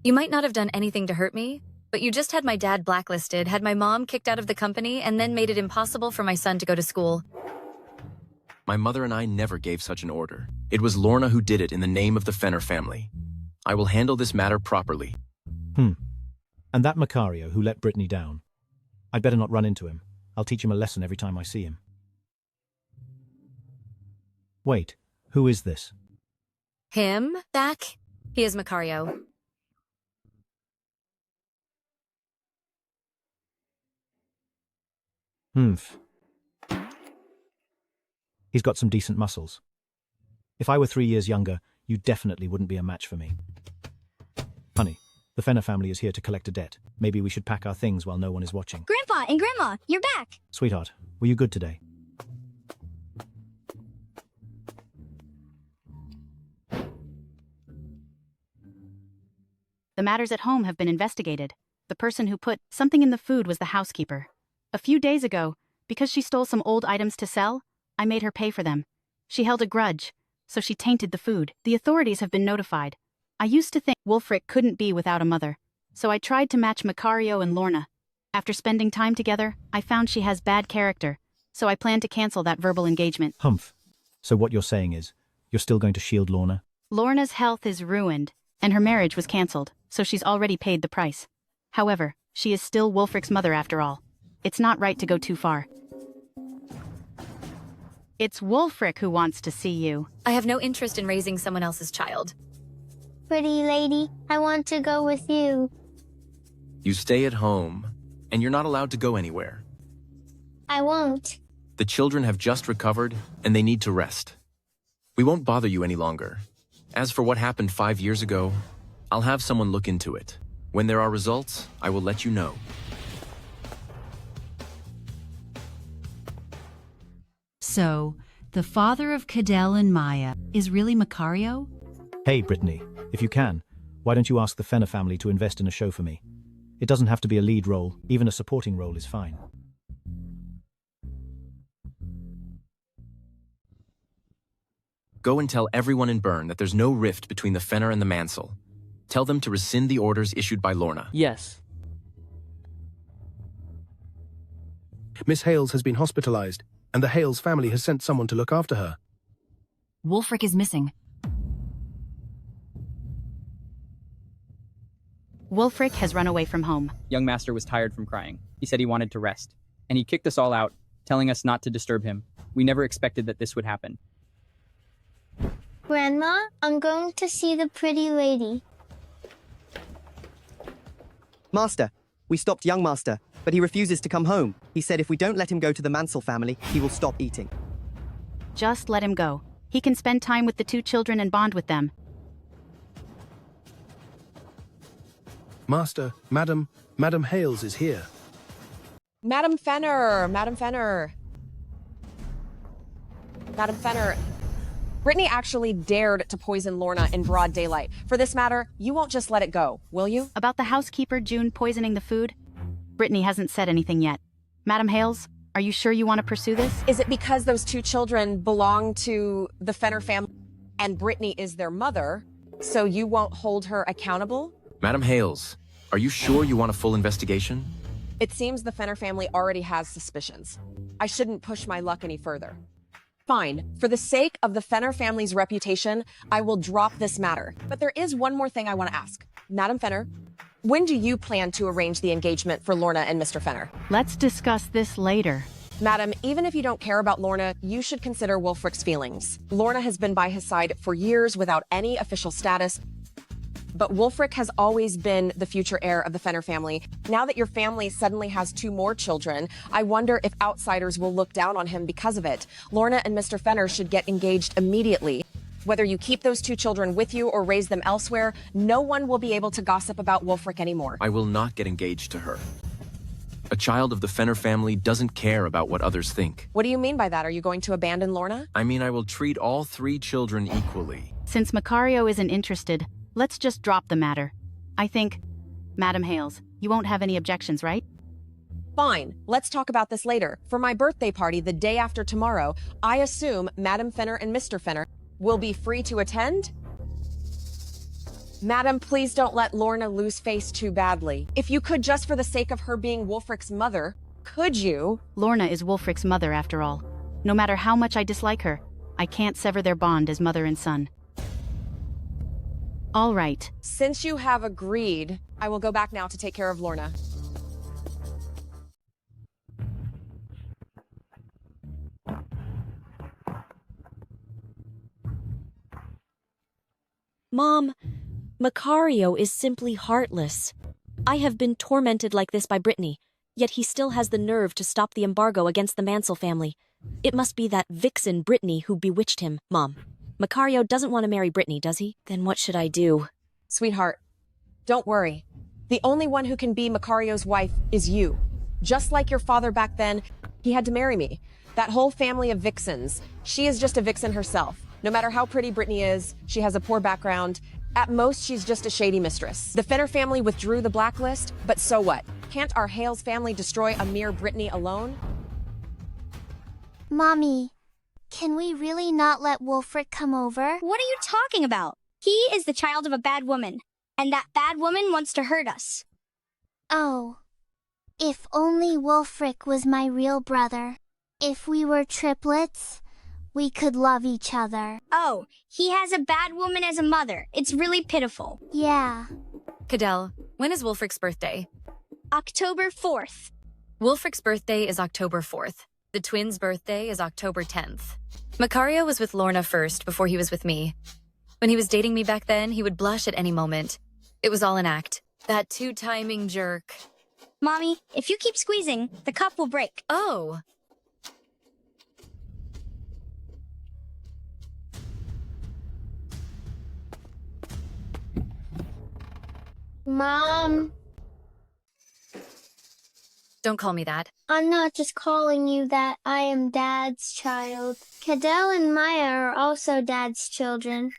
You might not have done anything to hurt me, but you just had my dad blacklisted, had my mom kicked out of the company, and then made it impossible for my son to go to school. My mother and I never gave such an order. It was Lorna who did it in the name of the Fenner family. I will handle this matter properly. And that Macario who let Brittany down. I'd better not run into him. I'll teach him a lesson every time I see him. Wait, who is this? Him? Back? He is Macario. Humph. He's got some decent muscles. If I were 3 years younger, you definitely wouldn't be a match for me. Honey, the Fenner family is here to collect a debt. Maybe we should pack our things while no one is watching. Grandpa and Grandma, you're back. Sweetheart, were you good today? The matters at home have been investigated. The person who put something in the food was the housekeeper. A few days ago, because she stole some old items to sell, I made her pay for them. She held a grudge, so she tainted the food. The authorities have been notified. I used to think Wulfric couldn't be without a mother, so I tried to match Macario and Lorna. After spending time together, I found she has bad character, so I plan to cancel that verbal engagement. Humph. So what you're saying is, you're still going to shield Lorna? Lorna's health is ruined, and her marriage was cancelled, so she's already paid the price. However, she is still Wulfric's mother after all. It's not right to go too far. It's Wulfric who wants to see you. I have no interest in raising someone else's child. Pretty lady, I want to go with you. You stay at home, and you're not allowed to go anywhere. I won't. The children have just recovered, and they need to rest. We won't bother you any longer. As for what happened 5 years ago, I'll have someone look into it. When there are results, I will let you know. So, the father of Cadell and Maya is really Macario? Hey, Brittany, if you can, why don't you ask the Fenner family to invest in a show for me? It doesn't have to be a lead role, even a supporting role is fine. Go and tell everyone in Bern that there's no rift between the Fenner and the Mansell. Tell them to rescind the orders issued by Lorna. Yes. Miss Hales has been hospitalized, and the Hales family has sent someone to look after her. Wulfric is missing. Wulfric has run away from home. Young master was tired from crying. He said he wanted to rest. And he kicked us all out, telling us not to disturb him. We never expected that this would happen. Grandma, I'm going to see the pretty lady. Master, we stopped young master, but he refuses to come home. He said if we don't let him go to the Mansell family, he will stop eating. Just let him go. He can spend time with the two children and bond with them. Master, Madam Hales is here. Madam Fenner, Madam Fenner. Madam Fenner. Brittany actually dared to poison Lorna in broad daylight. For this matter, you won't just let it go, will you? About the housekeeper June poisoning the food? Brittany hasn't said anything yet. Madam Hales, are you sure you want to pursue this? Is it because those two children belong to the Fenner family and Brittany is their mother, so you won't hold her accountable? Madam Hales, are you sure you want a full investigation? It seems the Fenner family already has suspicions. I shouldn't push my luck any further. Fine. For the sake of the Fenner family's reputation, I will drop this matter. But there is one more thing I want to ask. Madam Fenner, when do you plan to arrange the engagement for Lorna and Mr. Fenner? Let's discuss this later. Madam, even if you don't care about Lorna, you should consider Wulfric's feelings. Lorna has been by his side for years without any official status, but Wulfric has always been the future heir of the Fenner family. Now that your family suddenly has 2 more children, I wonder if outsiders will look down on him because of it. Lorna and Mr. Fenner should get engaged immediately. Whether you keep those 2 children with you or raise them elsewhere, no one will be able to gossip about Wulfric anymore. I will not get engaged to her. A child of the Fenner family doesn't care about what others think. What do you mean by that? Are you going to abandon Lorna? I mean, I will treat all 3 children equally. Since Macario isn't interested, let's just drop the matter. I think, Madam Hales, you won't have any objections, right? Fine, let's talk about this later. For my birthday party the day after tomorrow, I assume Madam Fenner and Mr. Fenner will be free to attend? Madam, please don't let Lorna lose face too badly. If you could, just for the sake of her being Wulfric's mother, could you? Lorna is Wulfric's mother after all. No matter how much I dislike her, I can't sever their bond as mother and son. All right. Since you have agreed, I will go back now to take care of Lorna. Mom, Macario is simply heartless. I have been tormented like this by Brittany, yet he still has the nerve to stop the embargo against the Mansell family. It must be that vixen Brittany who bewitched him, Mom. Macario doesn't want to marry Brittany, does he? Then what should I do? Sweetheart, don't worry. The only one who can be Macario's wife is you. Just like your father back then, he had to marry me. That whole family of vixens, she is just a vixen herself. No matter how pretty Brittany is, she has a poor background. At most, she's just a shady mistress. The Fenner family withdrew the blacklist, but so what? Can't our Hales family destroy a mere Brittany alone? Mommy, can we really not let Wolfric come over? What are you talking about? He is the child of a bad woman, and that bad woman wants to hurt us. Oh. If only Wolfric was my real brother. If we were triplets, we could love each other. Oh, he has a bad woman as a mother. It's really pitiful. Yeah. Cadell, when is Wolfric's birthday? October 4th. Wolfric's birthday is October 4th. The twins' birthday is October 10th. Macario was with Lorna first before he was with me. When he was dating me back then, he would blush at any moment. It was all an act. That two-timing jerk. Mommy, if you keep squeezing, the cup will break. Oh. Mom. Don't call me that. I'm not just calling you that. I am Dad's child. Cadell and Maya are also Dad's children.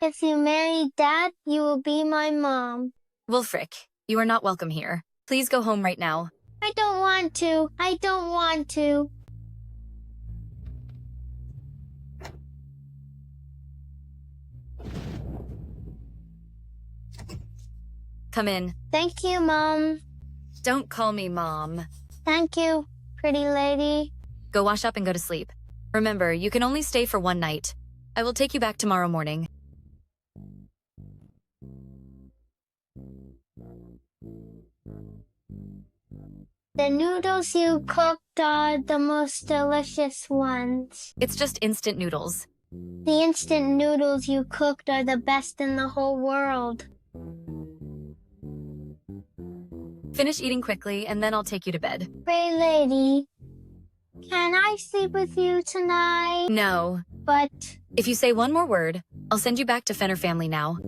If you marry Dad, you will be my mom. Wolfric, you are not welcome here. Please go home right now. I don't want to. I don't want to. Come in. Thank you, Mom. Don't call me Mom. Thank you, pretty lady. Go wash up and go to sleep. Remember, you can only stay for one night. I will take you back tomorrow morning. The noodles you cooked are the most delicious ones. It's just instant noodles. The instant noodles you cooked are the best in the whole world. Finish eating quickly, and then I'll take you to bed. Pretty lady, can I sleep with you tonight? No. But if you say one more word, I'll send you back to Fenner family now.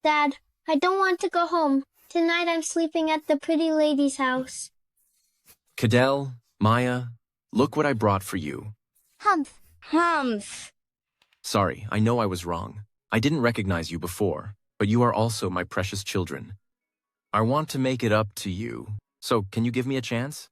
Dad, I don't want to go home. Tonight I'm sleeping at the pretty lady's house. Cadell, Maya, look what I brought for you. Humph. Humph. Sorry, I know I was wrong. I didn't recognize you before, but you are also my precious children. I want to make it up to you. So, can you give me a chance?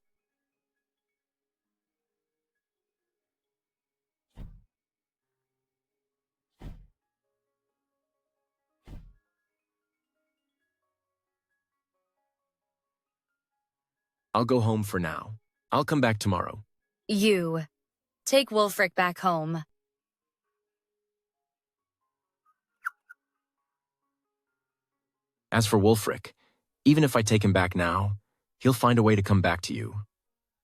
I'll go home for now. I'll come back tomorrow. You. Take Wolfric back home. As for Wolfric, even if I take him back now, he'll find a way to come back to you.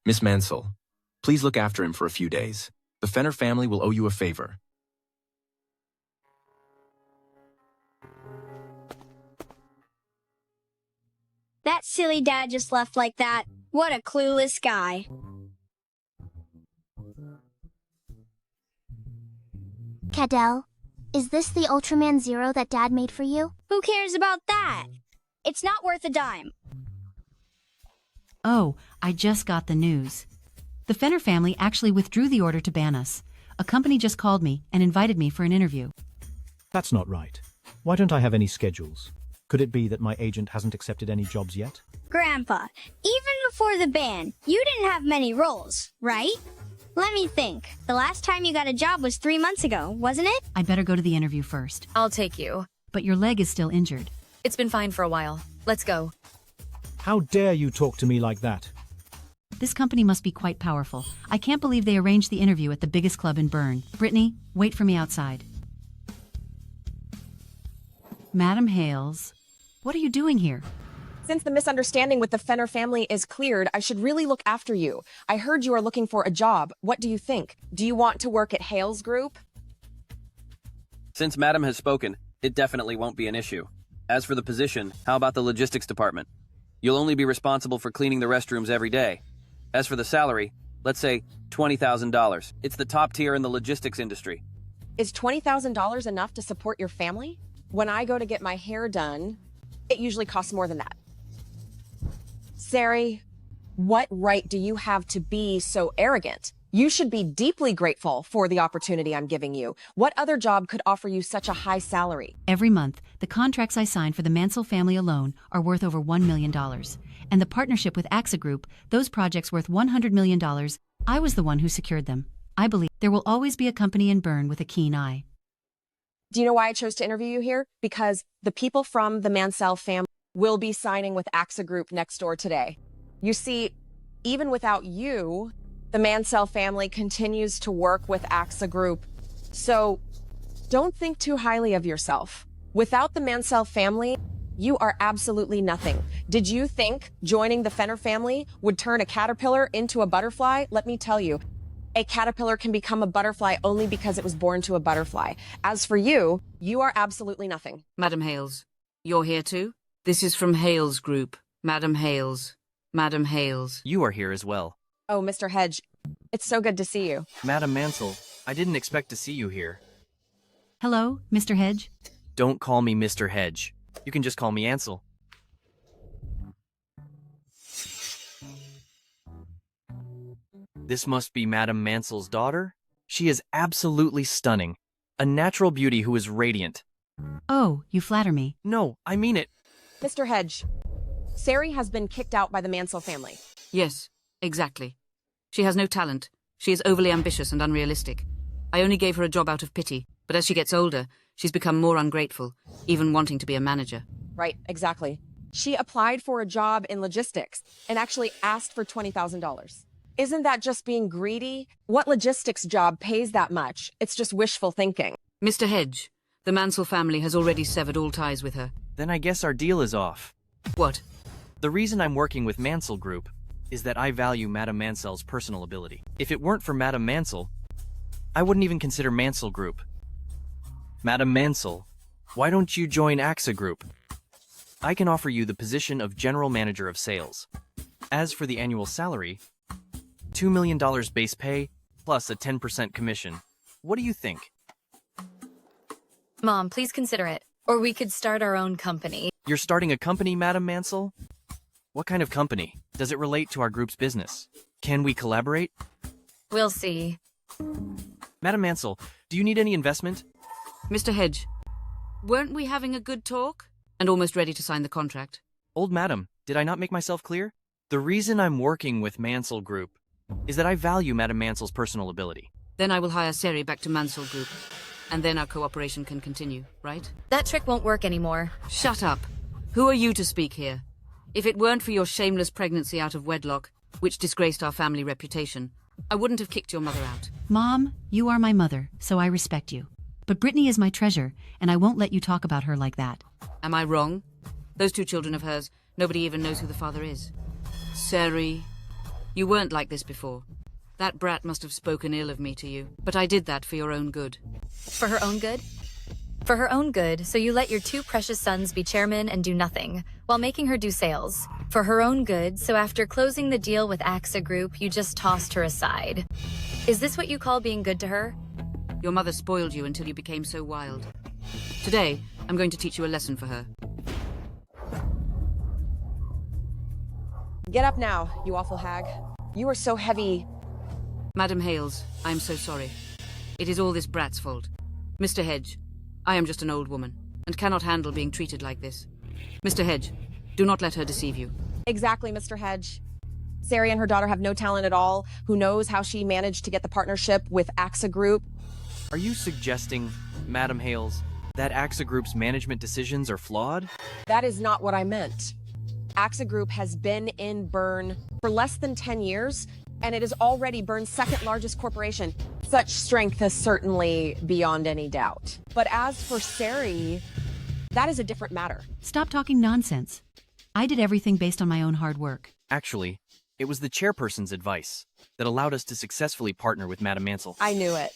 Miss Mansell, please look after him for a few days. The Fenner family will owe you a favor. That silly dad just left like that. What a clueless guy. Cadell, is this the Ultraman Zero that Dad made for you? Who cares about that? It's not worth a dime. Oh, I just got the news. The Fenner family actually withdrew the order to ban us. A company just called me and invited me for an interview. That's not right. Why don't I have any schedules? Could it be that my agent hasn't accepted any jobs yet? Grandpa, even before the ban, you didn't have many roles, right? Let me think. The last time you got a job was 3 months ago, wasn't it? I better go to the interview first. I'll take you. But your leg is still injured. It's been fine for a while. Let's go. How dare you talk to me like that? This company must be quite powerful. I can't believe they arranged the interview at the biggest club in Bern. Brittany, wait for me outside. Madam Hales, what are you doing here? Since the misunderstanding with the Fenner family is cleared, I should really look after you. I heard you are looking for a job. What do you think? Do you want to work at Hales Group? Since Madam has spoken, it definitely won't be an issue. As for the position, how about the logistics department? You'll only be responsible for cleaning the restrooms every day. As for the salary, let's say $20,000. It's the top tier in the logistics industry. Is $20,000 enough to support your family? When I go to get my hair done, it usually costs more than that. Sari, what right do you have to be so arrogant? You should be deeply grateful for the opportunity I'm giving you. What other job could offer you such a high salary? Every month, the contracts I sign for the Mansell family alone are worth over $1 million. And the partnership with AXA Group, those projects worth $100 million, I was the one who secured them. I believe there will always be a company in Bern with a keen eye. Do you know why I chose to interview you here? Because the people from the Mansell family will be signing with AXA Group next door today. You see, even without you, the Mansell family continues to work with AXA Group. So don't think too highly of yourself. Without the Mansell family, you are absolutely nothing. Did you think joining the Fenner family would turn a caterpillar into a butterfly? Let me tell you, a caterpillar can become a butterfly only because it was born to a butterfly. As for you, you are absolutely nothing. Madam Hales, you're here too? This is from Hales Group. Madam Hales. Madam Hales. You are here as well. Oh, Mr. Hedge, it's so good to see you. Madam Mansell, I didn't expect to see you here. Hello, Mr. Hedge? Don't call me Mr. Hedge. You can just call me Ansel. This must be Madam Mansell's daughter? She is absolutely stunning. A natural beauty who is radiant. Oh, you flatter me. No, I mean it. Mr. Hedge, Sari has been kicked out by the Mansell family. Yes, exactly. She has no talent. She is overly ambitious and unrealistic. I only gave her a job out of pity, but as she gets older, she's become more ungrateful, even wanting to be a manager. Right, exactly. She applied for a job in logistics and actually asked for $20,000. Isn't that just being greedy? What logistics job pays that much? It's just wishful thinking. Mr. Hedge, the Mansell family has already severed all ties with her. Then I guess our deal is off. What? The reason I'm working with Mansell Group is that I value Madame Mansell's personal ability. If it weren't for Madame Mansell, I wouldn't even consider Mansell Group. Madame Mansell, why don't you join AXA Group? I can offer you the position of General Manager of Sales. As for the annual salary, $2 million base pay, plus a 10% commission. What do you think? Mom, please consider it. Or we could start our own company. You're starting a company, Madame Mansell? What kind of company? Does it relate to our group's business? Can we collaborate? We'll see. Madame Mansell, do you need any investment? Mr. Hedge, weren't we having a good talk? And almost ready to sign the contract? Old madam, did I not make myself clear? The reason I'm working with Mansell Group is that I value Madame Mansell's personal ability. Then I will hire Sari back to Mansell Group. And then our cooperation can continue, right? That trick won't work anymore. Shut up. Who are you to speak here? If it weren't for your shameless pregnancy out of wedlock, which disgraced our family reputation, I wouldn't have kicked your mother out. Mom, you are my mother, so I respect you. But Brittany is my treasure, and I won't let you talk about her like that. Am I wrong? Those two children of hers, nobody even knows who the father is. Sari, you weren't like this before. That brat must have spoken ill of me to you, but I did that for your own good. For her own good? For her own good, so you let your two precious sons be chairmen and do nothing, while making her do sales. For her own good, so after closing the deal with AXA Group, you just tossed her aside. Is this what you call being good to her? Your mother spoiled you until you became so wild. Today, I'm going to teach you a lesson for her. Get up now, you awful hag. You are so heavy. Madam Hales, I am so sorry. It is all this brat's fault. Mr. Hedge, I am just an old woman, and cannot handle being treated like this. Mr. Hedge, do not let her deceive you. Exactly, Mr. Hedge. Sari and her daughter have no talent at all. Who knows how she managed to get the partnership with AXA Group? Are you suggesting, Madam Hales, that AXA Group's management decisions are flawed? That is not what I meant. AXA Group has been in Bern for less than 10 years, and it is already Bern's second largest corporation. Such strength is certainly beyond any doubt. But as for Sari, that is a different matter. Stop talking nonsense. I did everything based on my own hard work. Actually, it was the chairperson's advice that allowed us to successfully partner with Madame Mansell. I knew it.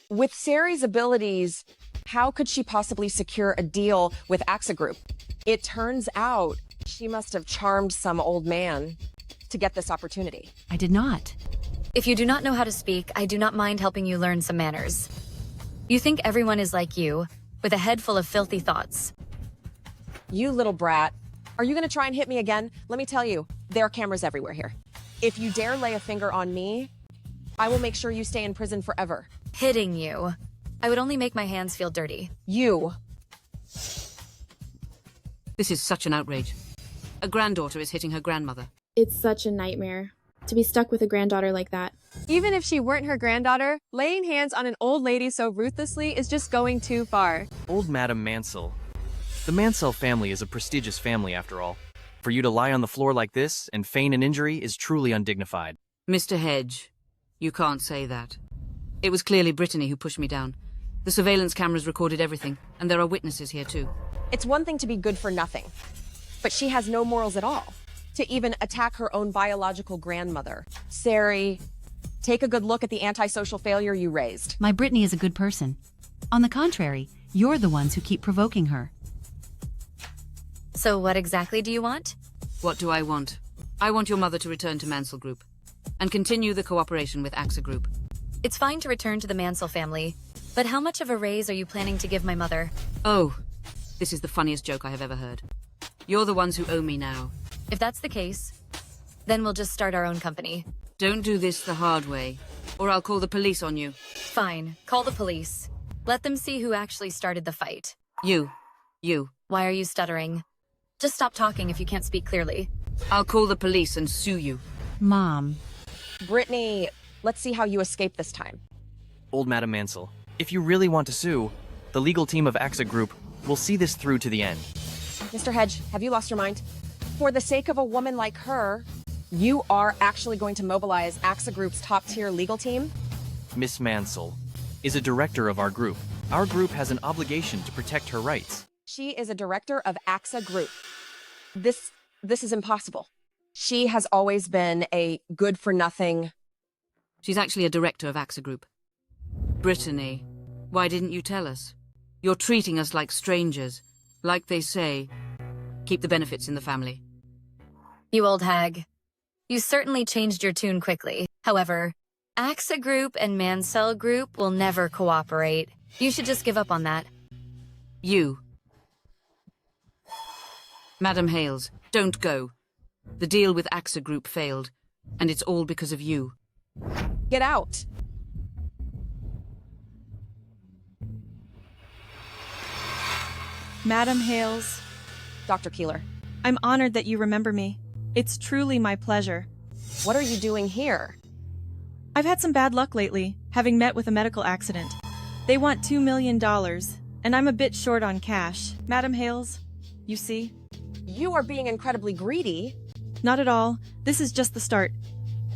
With Sari's abilities, how could she possibly secure a deal with AXA Group? It turns out she must have charmed some old man to get this opportunity. I did not. If you do not know how to speak, I do not mind helping you learn some manners. You think everyone is like you, with a head full of filthy thoughts. You little brat. Are you gonna try and hit me again? Let me tell you, there are cameras everywhere here. If you dare lay a finger on me, I will make sure you stay in prison forever. Hitting you. I would only make my hands feel dirty. You. This is such an outrage. A granddaughter is hitting her grandmother. It's such a nightmare to be stuck with a granddaughter like that. Even if she weren't her granddaughter, laying hands on an old lady so ruthlessly is just going too far. Old Madam Mansell. The Mansell family is a prestigious family after all. For you to lie on the floor like this and feign an injury is truly undignified. Mr. Hedge, you can't say that. It was clearly Brittany who pushed me down. The surveillance cameras recorded everything, and there are witnesses here too. It's one thing to be good for nothing, but she has no morals at all. To even attack her own biological grandmother. Sari, take a good look at the antisocial failure you raised. My Brittany is a good person. On the contrary, you're the ones who keep provoking her. So what exactly do you want? What do I want? I want your mother to return to Mansell Group and continue the cooperation with AXA Group. It's fine to return to the Mansell family, but how much of a raise are you planning to give my mother? Oh, this is the funniest joke I have ever heard. You're the ones who owe me now. If that's the case, then we'll just start our own company. Don't do this the hard way, or I'll call the police on you. Fine, call the police. Let them see who actually started the fight. You. Why are you stuttering? Just stop talking if you can't speak clearly. I'll call the police and sue you. Mom. Brittany, let's see how you escape this time. Old Madam Mansell, if you really want to sue, the legal team of AXA Group will see this through to the end. Mr. Hedge, have you lost your mind? For the sake of a woman like her, you are actually going to mobilize AXA Group's top-tier legal team? Miss Mansell is a director of our group. Our group has an obligation to protect her rights. She is a director of AXA Group. This is impossible. She has always been a good-for-nothing... She's actually a director of AXA Group. Brittany, why didn't you tell us? You're treating us like strangers. Like they say, keep the benefits in the family. You old hag. You certainly changed your tune quickly. However, AXA Group and Mansell Group will never cooperate. You should just give up on that. You. Madam Hales, don't go. The deal with AXA Group failed, and it's all because of you. Get out. Madam Hales. Dr. Keeler. I'm honored that you remember me. It's truly my pleasure. What are you doing here? I've had some bad luck lately, having met with a medical accident. They want $2 million, and I'm a bit short on cash. Madam Hales, you see? You are being incredibly greedy. Not at all. This is just the start.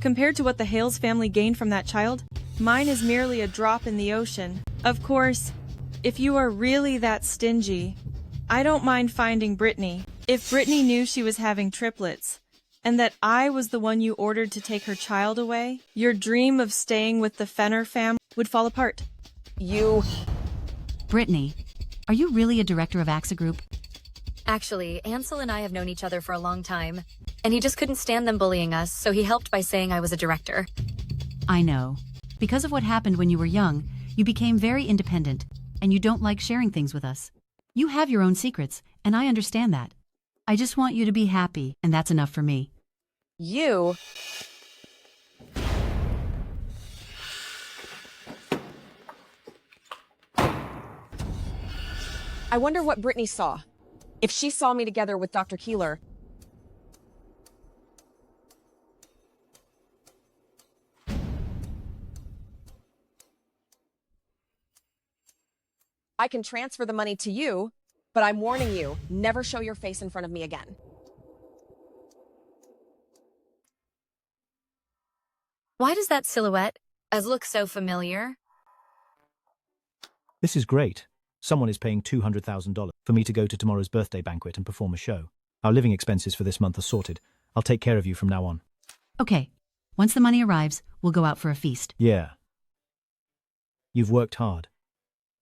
Compared to what the Hales family gained from that child, mine is merely a drop in the ocean. Of course, if you are really that stingy, I don't mind finding Brittany. If Brittany knew she was having triplets, and that I was the one you ordered to take her child away, your dream of staying with the Fenner family would fall apart. You... Brittany, are you really a director of AXA Group? Actually, Ansel and I have known each other for a long time, and he just couldn't stand them bullying us, so he helped by saying I was a director. I know. Because of what happened when you were young, you became very independent, and you don't like sharing things with us. You have your own secrets, and I understand that. I just want you to be happy, and that's enough for me. You... I wonder what Brittany saw. If she saw me together with Dr. Keeler... I can transfer the money to you, but I'm warning you, never show your face in front of me again. Why does that silhouette look so familiar? This is great. Someone is paying $200,000 for me to go to tomorrow's birthday banquet and perform a show. Our living expenses for this month are sorted. I'll take care of you from now on. Okay. Once the money arrives, we'll go out for a feast. Yeah. You've worked hard.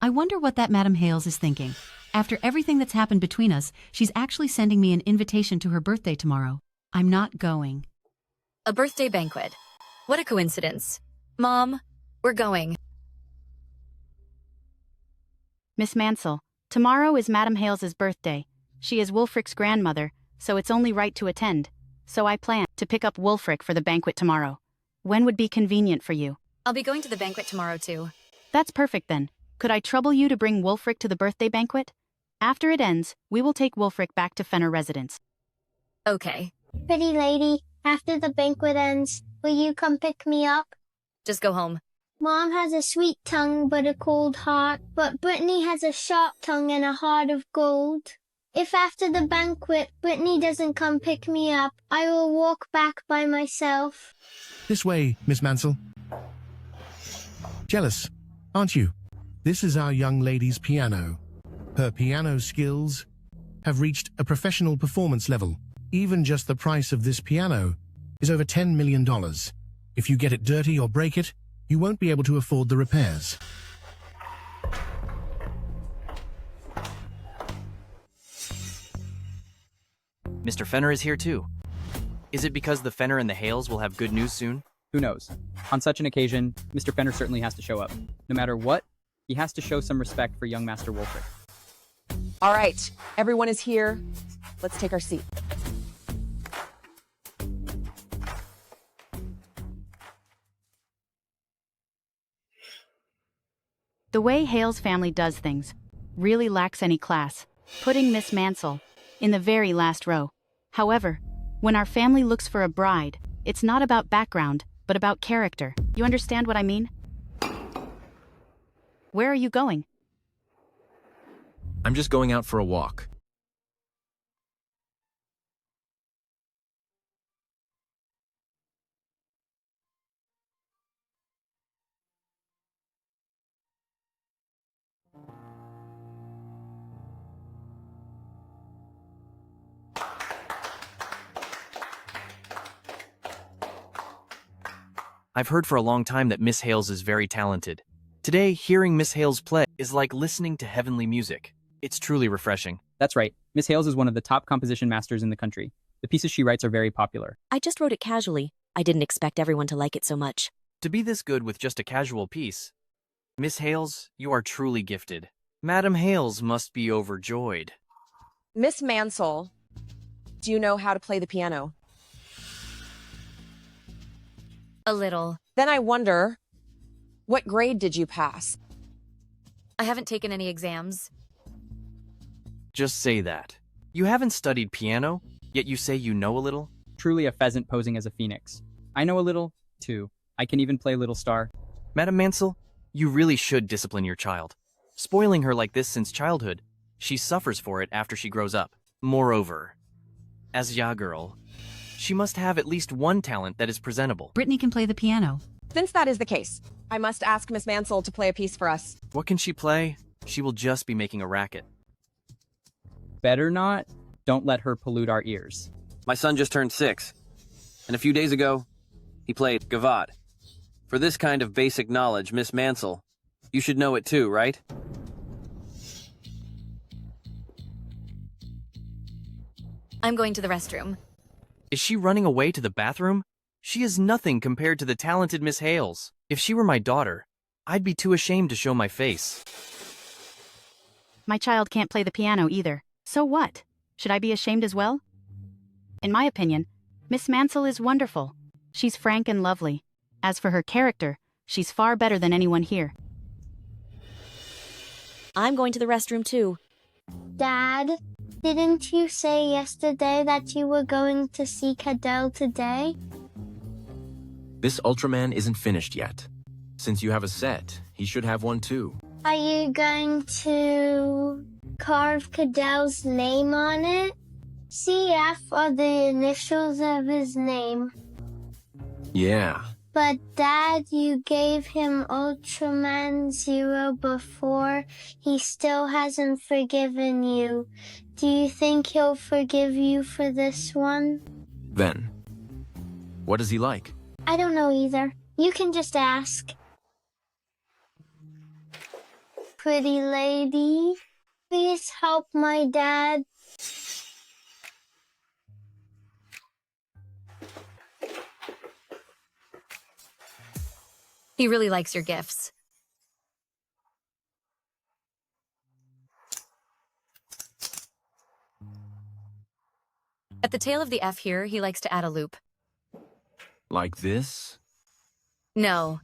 I wonder what that Madam Hales is thinking. After everything that's happened between us, she's actually sending me an invitation to her birthday tomorrow. I'm not going. A birthday banquet. What a coincidence. Mom, we're going. Miss Mansell, tomorrow is Madam Hales's birthday. She is Wulfric's grandmother, so it's only right to attend. So I plan to pick up Wulfric for the banquet tomorrow. When would be convenient for you? I'll be going to the banquet tomorrow too. That's perfect then. Could I trouble you to bring Wulfric to the birthday banquet? After it ends, we will take Wulfric back to Fenner residence. Okay. Pretty lady, after the banquet ends, will you come pick me up? Just go home. Mom has a sweet tongue but a cold heart, but Brittany has a sharp tongue and a heart of gold. If after the banquet Brittany doesn't come pick me up, I will walk back by myself. This way, Miss Mansell. Jealous, aren't you? This is our young lady's piano. Her piano skills have reached a professional performance level. Even just the price of this piano is over $10 million. If you get it dirty or break it, you won't be able to afford the repairs. Mr. Fenner is here too. Is it because the Fenner and the Hales will have good news soon? Who knows? On such an occasion, Mr. Fenner certainly has to show up. No matter what, he has to show some respect for young Master Wulfric. All right, everyone is here. Let's take our seat. The way Hale's family does things really lacks any class, putting Miss Mansell in the very last row. However, when our family looks for a bride, it's not about background, but about character. You understand what I mean? Where are you going? I'm just going out for a walk. I've heard for a long time that Miss Hales is very talented. Today, hearing Miss Hales play is like listening to heavenly music. It's truly refreshing. That's right. Miss Hales is one of the top composition masters in the country. The pieces she writes are very popular. I just wrote it casually. I didn't expect everyone to like it so much. To be this good with just a casual piece, Miss Hales, you are truly gifted. Madam Hales must be overjoyed. Miss Mansell, do you know how to play the piano? A little. Then I wonder, what grade did you pass? I haven't taken any exams. Just say that. You haven't studied piano, yet you say you know a little? Truly a pheasant posing as a phoenix. I know a little, too. I can even play Little Star. Madam Mansell, you really should discipline your child. Spoiling her like this since childhood, she suffers for it after she grows up. Moreover, as ya girl, she must have at least one talent that is presentable. Brittany can play the piano. Since that is the case, I must ask Miss Mansell to play a piece for us. What can she play? She will just be making a racket. Better not. Don't let her pollute our ears. My son just turned 6, and a few days ago, he played Gavotte. For this kind of basic knowledge, Miss Mansell, you should know it too, right? I'm going to the restroom. Is she running away to the bathroom? She is nothing compared to the talented Miss Hales. If she were my daughter, I'd be too ashamed to show my face. My child can't play the piano either. So what? Should I be ashamed as well? In my opinion, Miss Mansell is wonderful. She's frank and lovely. As for her character, she's far better than anyone here. I'm going to the restroom too. Dad, didn't you say yesterday that you were going to see Cadell today? This Ultraman isn't finished yet. Since you have a set, he should have one too. Are you going to carve Cadell's name on it? CF are the initials of his name. Yeah. But Dad, you gave him Ultraman Zero before. He still hasn't forgiven you. Do you think he'll forgive you for this one? Then, what is he like? I don't know either. You can just ask. Pretty lady, please help my dad. He really likes your gifts. At the tail of the F here, he likes to add a loop. Like this? No.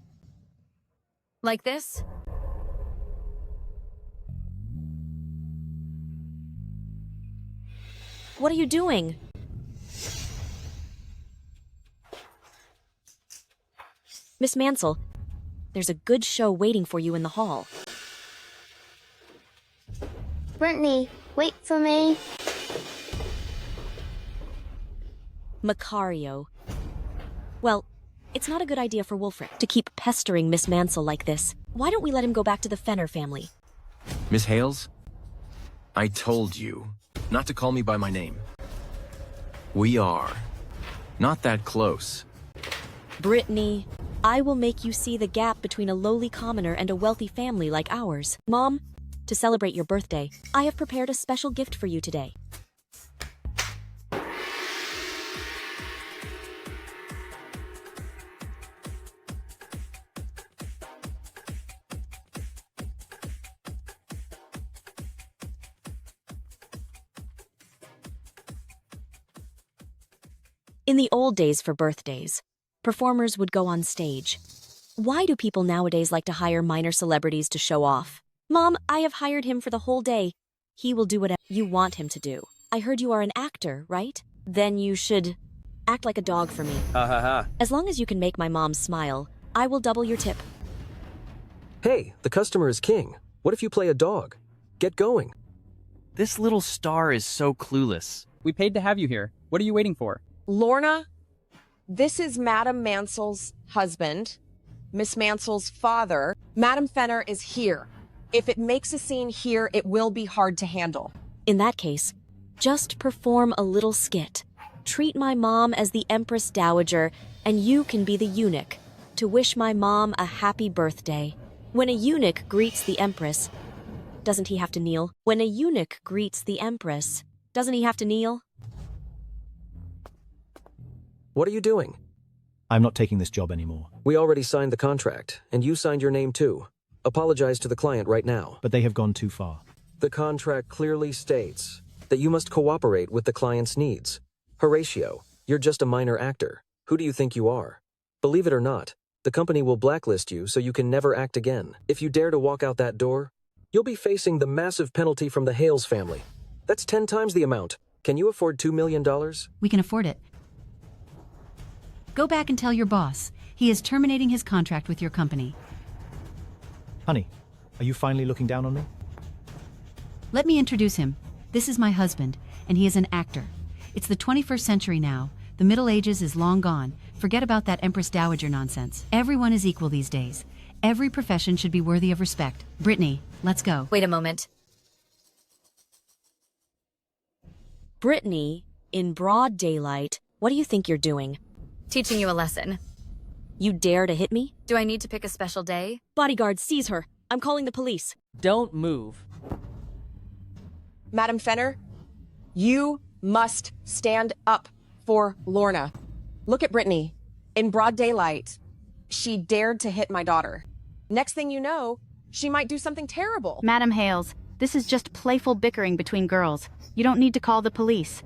Like this? What are you doing? Miss Mansell, there's a good show waiting for you in the hall. Brittany, wait for me. Macario. Well, it's not a good idea for Wulfric to keep pestering Miss Mansell like this. Why don't we let him go back to the Fenner family? Miss Hales? I told you not to call me by my name. We are not that close. Brittany, I will make you see the gap between a lowly commoner and a wealthy family like ours. Mom, to celebrate your birthday, I have prepared a special gift for you today. In the old days for birthdays, performers would go on stage. Why do people nowadays like to hire minor celebrities to show off? Mom, I have hired him for the whole day. He will do whatever you want him to do. I heard you are an actor, right? Then you should act like a dog for me. Ha ha ha. As long as you can make my mom smile, I will double your tip. Hey, the customer is king. What if you play a dog? Get going. This little star is so clueless. We paid to have you here. What are you waiting for? Lorna, this is Madame Mansell's husband, Miss Mansell's father. Madame Fenner is here. If it makes a scene here, it will be hard to handle. In that case, just perform a little skit. Treat my mom as the Empress Dowager, and you can be the eunuch, to wish my mom a happy birthday. When a eunuch greets the Empress, doesn't he have to kneel? When a eunuch greets the Empress, doesn't he have to kneel? What are you doing? I'm not taking this job anymore. We already signed the contract, and you signed your name too. Apologize to the client right now. But they have gone too far. The contract clearly states that you must cooperate with the client's needs. Horatio, you're just a minor actor. Who do you think you are? Believe it or not, the company will blacklist you so you can never act again. If you dare to walk out that door, you'll be facing the massive penalty from the Hales family. That's 10 times the amount. Can you afford $2 million? We can afford it. Go back and tell your boss. He is terminating his contract with your company. Honey, are you finally looking down on me? Let me introduce him. This is my husband, and he is an actor. It's the 21st century now. The Middle Ages is long gone. Forget about that Empress Dowager nonsense. Everyone is equal these days. Every profession should be worthy of respect. Brittany, let's go. Wait a moment. Brittany, in broad daylight, what do you think you're doing? Teaching you a lesson. You dare to hit me? Do I need to pick a special day? Bodyguard, seize her. I'm calling the police. Don't move. Madame Fenner, you must stand up for Lorna. Look at Brittany. In broad daylight, she dared to hit my daughter. Next thing you know, she might do something terrible. Madam Hales, this is just playful bickering between girls. You don't need to call the police.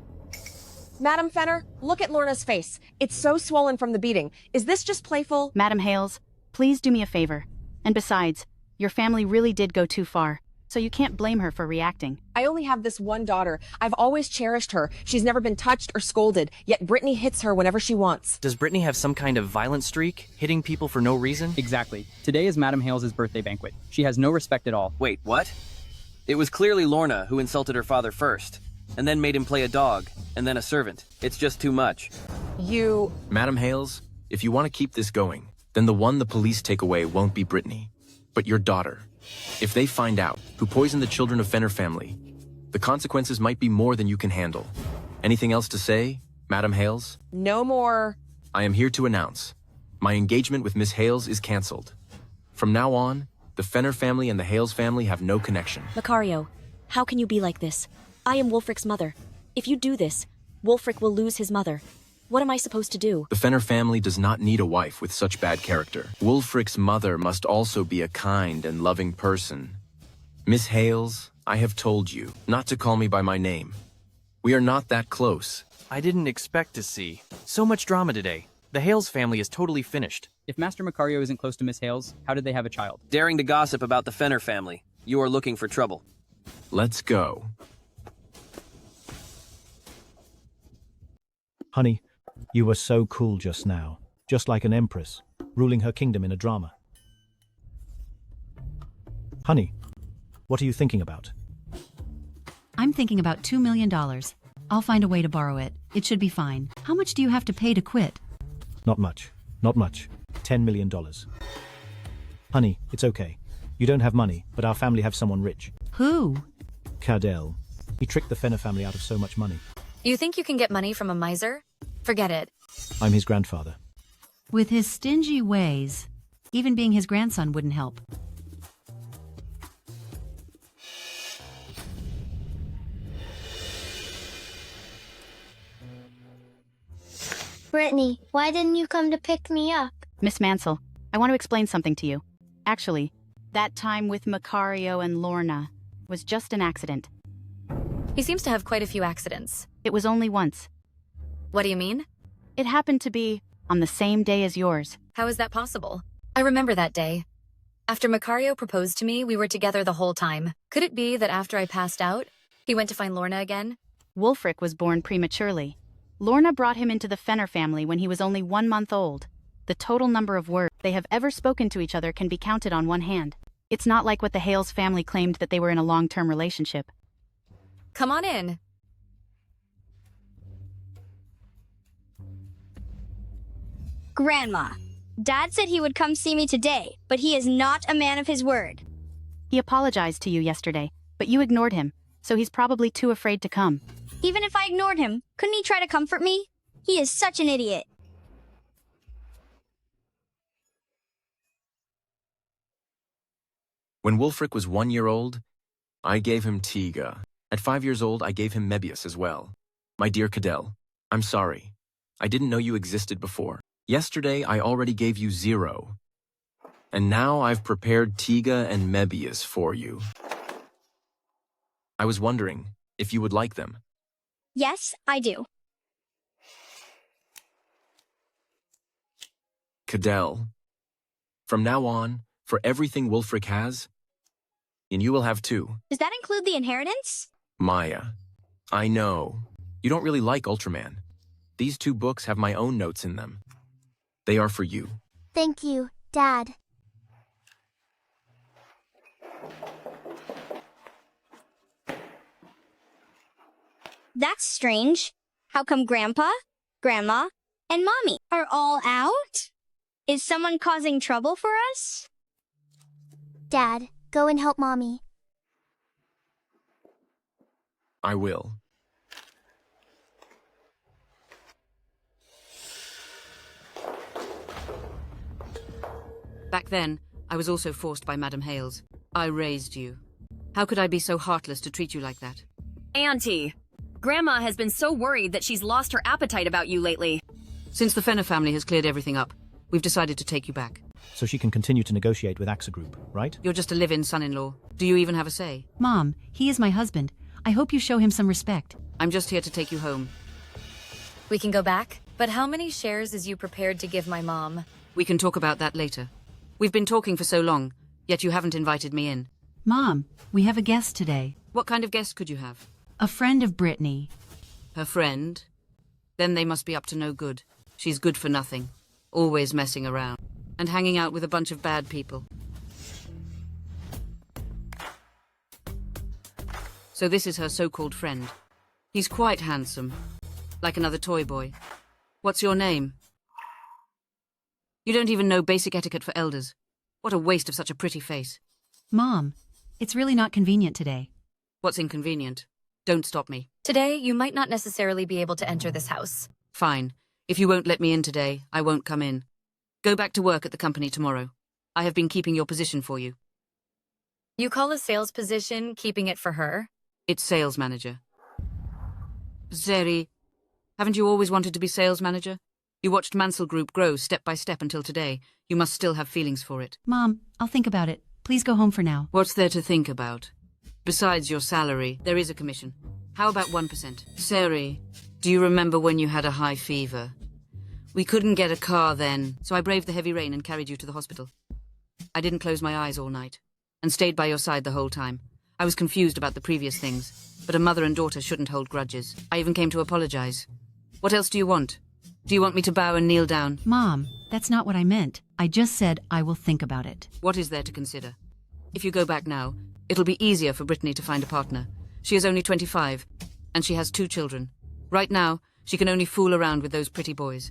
Madame Fenner, look at Lorna's face. It's so swollen from the beating. Is this just playful? Madam Hales, please do me a favor. And besides, your family really did go too far, so you can't blame her for reacting. I only have this one daughter. I've always cherished her. She's never been touched or scolded, yet Brittany hits her whenever she wants. Does Brittany have some kind of violent streak, hitting people for no reason? Exactly. Today is Madame Hales' birthday banquet. She has no respect at all. Wait, what? It was clearly Lorna who insulted her father first, and then made him play a dog, and then a servant. It's just too much. Madam Hales, if you want to keep this going, then the one the police take away won't be Brittany, but your daughter. If they find out who poisoned the children of Fenner family, the consequences might be more than you can handle. Anything else to say, Madam Hales? No more. I am here to announce, my engagement with Miss Hales is cancelled. From now on, the Fenner family and the Hales family have no connection. Macario, how can you be like this? I am Wulfric's mother. If you do this, Wulfric will lose his mother. What am I supposed to do? The Fenner family does not need a wife with such bad character. Wulfric's mother must also be a kind and loving person. Miss Hales, I have told you not to call me by my name. We are not that close. I didn't expect to see so much drama today. The Hales family is totally finished. If Master Macario isn't close to Miss Hales, how did they have a child? Daring to gossip about the Fenner family. You are looking for trouble. Let's go. Honey, you were so cool just now. Just like an empress, ruling her kingdom in a drama. Honey, what are you thinking about? I'm thinking about $2 million. I'll find a way to borrow it. It should be fine. How much do you have to pay to quit? Not much. Not much. $10 million. Honey, it's okay. You don't have money, but our family have someone rich. Who? Cadell. He tricked the Fenner family out of so much money. You think you can get money from a miser? Forget it. I'm his grandfather. With his stingy ways, even being his grandson wouldn't help. Brittany, why didn't you come to pick me up? Miss Mansell, I want to explain something to you. Actually, that time with Macario and Lorna was just an accident. He seems to have quite a few accidents. It was only once. What do you mean? It happened to be on the same day as yours. How is that possible? I remember that day. After Macario proposed to me, we were together the whole time. Could it be that after I passed out, he went to find Lorna again? Wulfric was born prematurely. Lorna brought him into the Fenner family when he was only 1 month old. The total number of words they have ever spoken to each other can be counted on one hand. It's not like what the Hales family claimed that they were in a long-term relationship. Come on in. Grandma, Dad said he would come see me today, but he is not a man of his word. He apologized to you yesterday, but you ignored him, so he's probably too afraid to come. Even if I ignored him, couldn't he try to comfort me? He is such an idiot. When Wulfric was 1 year old, I gave him Tiga. At 5 years old, I gave him Mebius as well. My dear Cadell, I'm sorry. I didn't know you existed before. Yesterday, I already gave you Zero. And now I've prepared Tiga and Mebius for you. I was wondering if you would like them. Yes, I do. Cadell, from now on, for everything Wulfric has, and you will have too. Does that include the inheritance? Maya, I know. You don't really like Ultraman. These 2 books have my own notes in them. They are for you. Thank you, Dad. That's strange. How come Grandpa, Grandma, and Mommy are all out? Is someone causing trouble for us? Dad, go and help Mommy. I will. Back then, I was also forced by Madame Hales. I raised you. How could I be so heartless to treat you like that? Auntie, Grandma has been so worried that she's lost her appetite about you lately. Since the Fenner family has cleared everything up, we've decided to take you back. So she can continue to negotiate with AXA Group, right? You're just a live-in son-in-law. Do you even have a say? Mom, he is my husband. I hope you show him some respect. I'm just here to take you home. We can go back, but how many shares is you prepared to give my mom? We can talk about that later. We've been talking for so long, yet you haven't invited me in. Mom, we have a guest today. What kind of guest could you have? A friend of Brittany. Her friend? Then they must be up to no good. She's good for nothing. Always messing around. And hanging out with a bunch of bad people. So this is her so-called friend. He's quite handsome. Like another toy boy. What's your name? You don't even know basic etiquette for elders. What a waste of such a pretty face. Mom, it's really not convenient today. What's inconvenient? Don't stop me. Today, you might not necessarily be able to enter this house. Fine. If you won't let me in today, I won't come in. Go back to work at the company tomorrow. I have been keeping your position for you. You call a sales position keeping it for her? It's sales manager. Zeri, haven't you always wanted to be sales manager? You watched Mansell Group grow step by step until today. You must still have feelings for it. Mom, I'll think about it. Please go home for now. What's there to think about? Besides your salary, there is a commission. How about 1%? Zeri, do you remember when you had a high fever? We couldn't get a car then, so I braved the heavy rain and carried you to the hospital. I didn't close my eyes all night, and stayed by your side the whole time. I was confused about the previous things, but a mother and daughter shouldn't hold grudges. I even came to apologize. What else do you want? Do you want me to bow and kneel down? Mom, that's not what I meant. I just said I will think about it. What is there to consider? If you go back now, it'll be easier for Brittany to find a partner. She is only 25, and she has 2 children. Right now, she can only fool around with those pretty boys.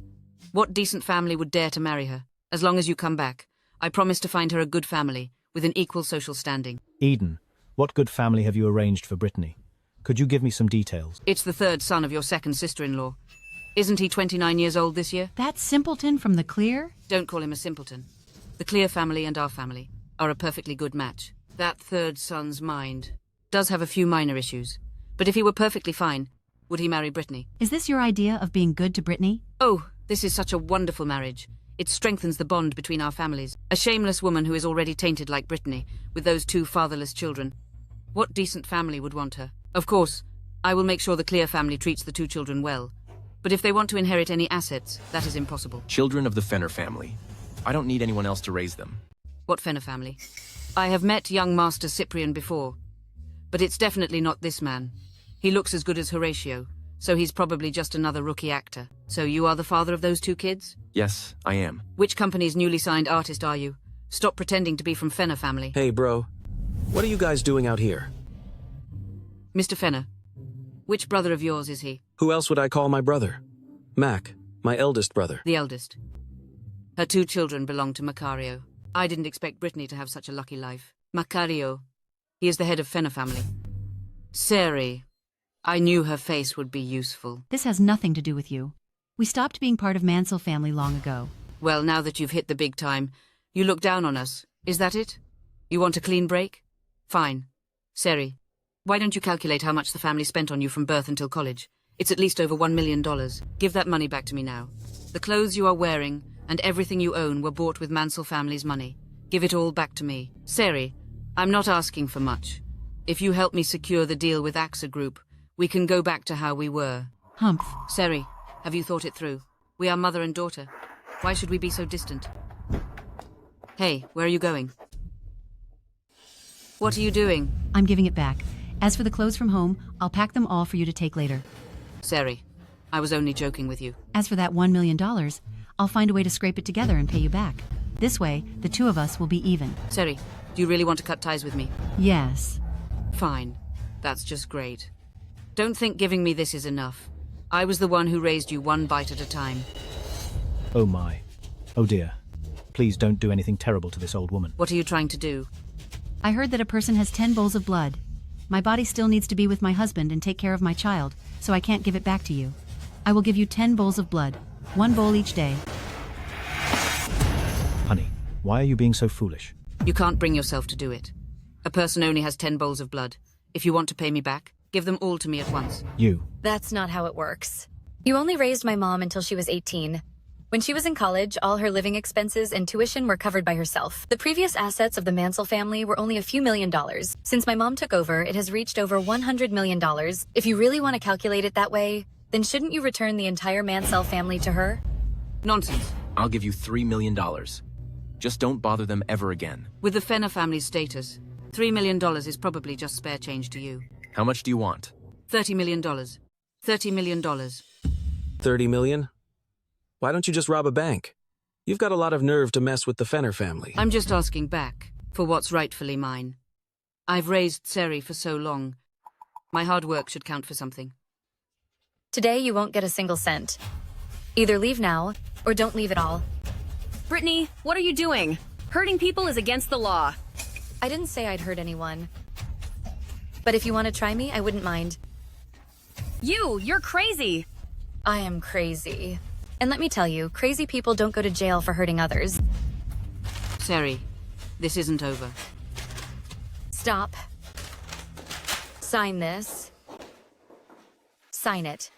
What decent family would dare to marry her? As long as you come back, I promise to find her a good family, with an equal social standing. Eden, what good family have you arranged for Brittany? Could you give me some details? It's the 3rd son of your 2nd sister-in-law. Isn't he 29 years old this year? That simpleton from the Clear? Don't call him a simpleton. The Clear family and our family are a perfectly good match. That 3rd son's mind does have a few minor issues, but if he were perfectly fine, would he marry Brittany? Is this your idea of being good to Brittany? Oh, this is such a wonderful marriage. It strengthens the bond between our families. A shameless woman who is already tainted like Brittany, with those 2 fatherless children. What decent family would want her? Of course, I will make sure the Clear family treats the 2 children well. But if they want to inherit any assets, that is impossible. Children of the Fenner family. I don't need anyone else to raise them. What Fenner family? I have met young Master Cyprian before, but it's definitely not this man. He looks as good as Horatio, so he's probably just another rookie actor. So you are the father of those 2 kids? Yes, I am. Which company's newly signed artist are you? Stop pretending to be from Fenner family. Hey, bro. What are you guys doing out here? Mr. Fenner, which brother of yours is he? Who else would I call my brother? Mac, my eldest brother. The eldest. Her 2 children belong to Macario. I didn't expect Brittany to have such a lucky life. Macario, he is the head of Fenner family. Seri, I knew her face would be useful. This has nothing to do with you. We stopped being part of Mansell family long ago. Well, now that you've hit the big time, you look down on us. Is that it? You want a clean break? Fine. Seri, why don't you calculate how much the family spent on you from birth until college? It's at least over $1 million. Give that money back to me now. The clothes you are wearing and everything you own were bought with Mansell family's money. Give it all back to me. Seri, I'm not asking for much. If you help me secure the deal with AXA Group, we can go back to how we were. Humph. Seri, have you thought it through? We are mother and daughter. Why should we be so distant? Hey, where are you going? What are you doing? I'm giving it back. As for the clothes from home, I'll pack them all for you to take later. Seri, I was only joking with you. As for that $1 million, I'll find a way to scrape it together and pay you back. This way, the 2 of us will be even. Seri, do you really want to cut ties with me? Yes. Fine. That's just great. Don't think giving me this is enough. I was the one who raised you 1 bite at a time. Oh my. Oh dear. Please don't do anything terrible to this old woman. What are you trying to do? I heard that a person has 10 bowls of blood. My body still needs to be with my husband and take care of my child, so I can't give it back to you. I will give you 10 bowls of blood, 1 bowl each day. Honey, why are you being so foolish? You can't bring yourself to do it. A person only has 10 bowls of blood. If you want to pay me back, give them all to me at once. You. That's not how it works. You only raised my mom until she was 18. When she was in college, all her living expenses and tuition were covered by herself. The previous assets of the Mansell family were only a few $1,000,000. Since my mom took over, it has reached over $100 million. If you really want to calculate it that way, then shouldn't you return the entire Mansell family to her? Nonsense. I'll give you $3 million. Just don't bother them ever again. With the Fenner family's status, $3 million is probably just spare change to you. How much do you want? $30 million. $30 million. 30 million? Why don't you just rob a bank? You've got a lot of nerve to mess with the Fenner family. I'm just asking back for what's rightfully mine. I've raised Seri for so long. My hard work should count for something. Today you won't get a single cent. Either leave now, or don't leave at all. Brittany, what are you doing? Hurting people is against the law. I didn't say I'd hurt anyone. But if you want to try me, I wouldn't mind. You're crazy. I am crazy. And let me tell you, crazy people don't go to jail for hurting others. Seri, this isn't over. Stop. Sign this. Sign it.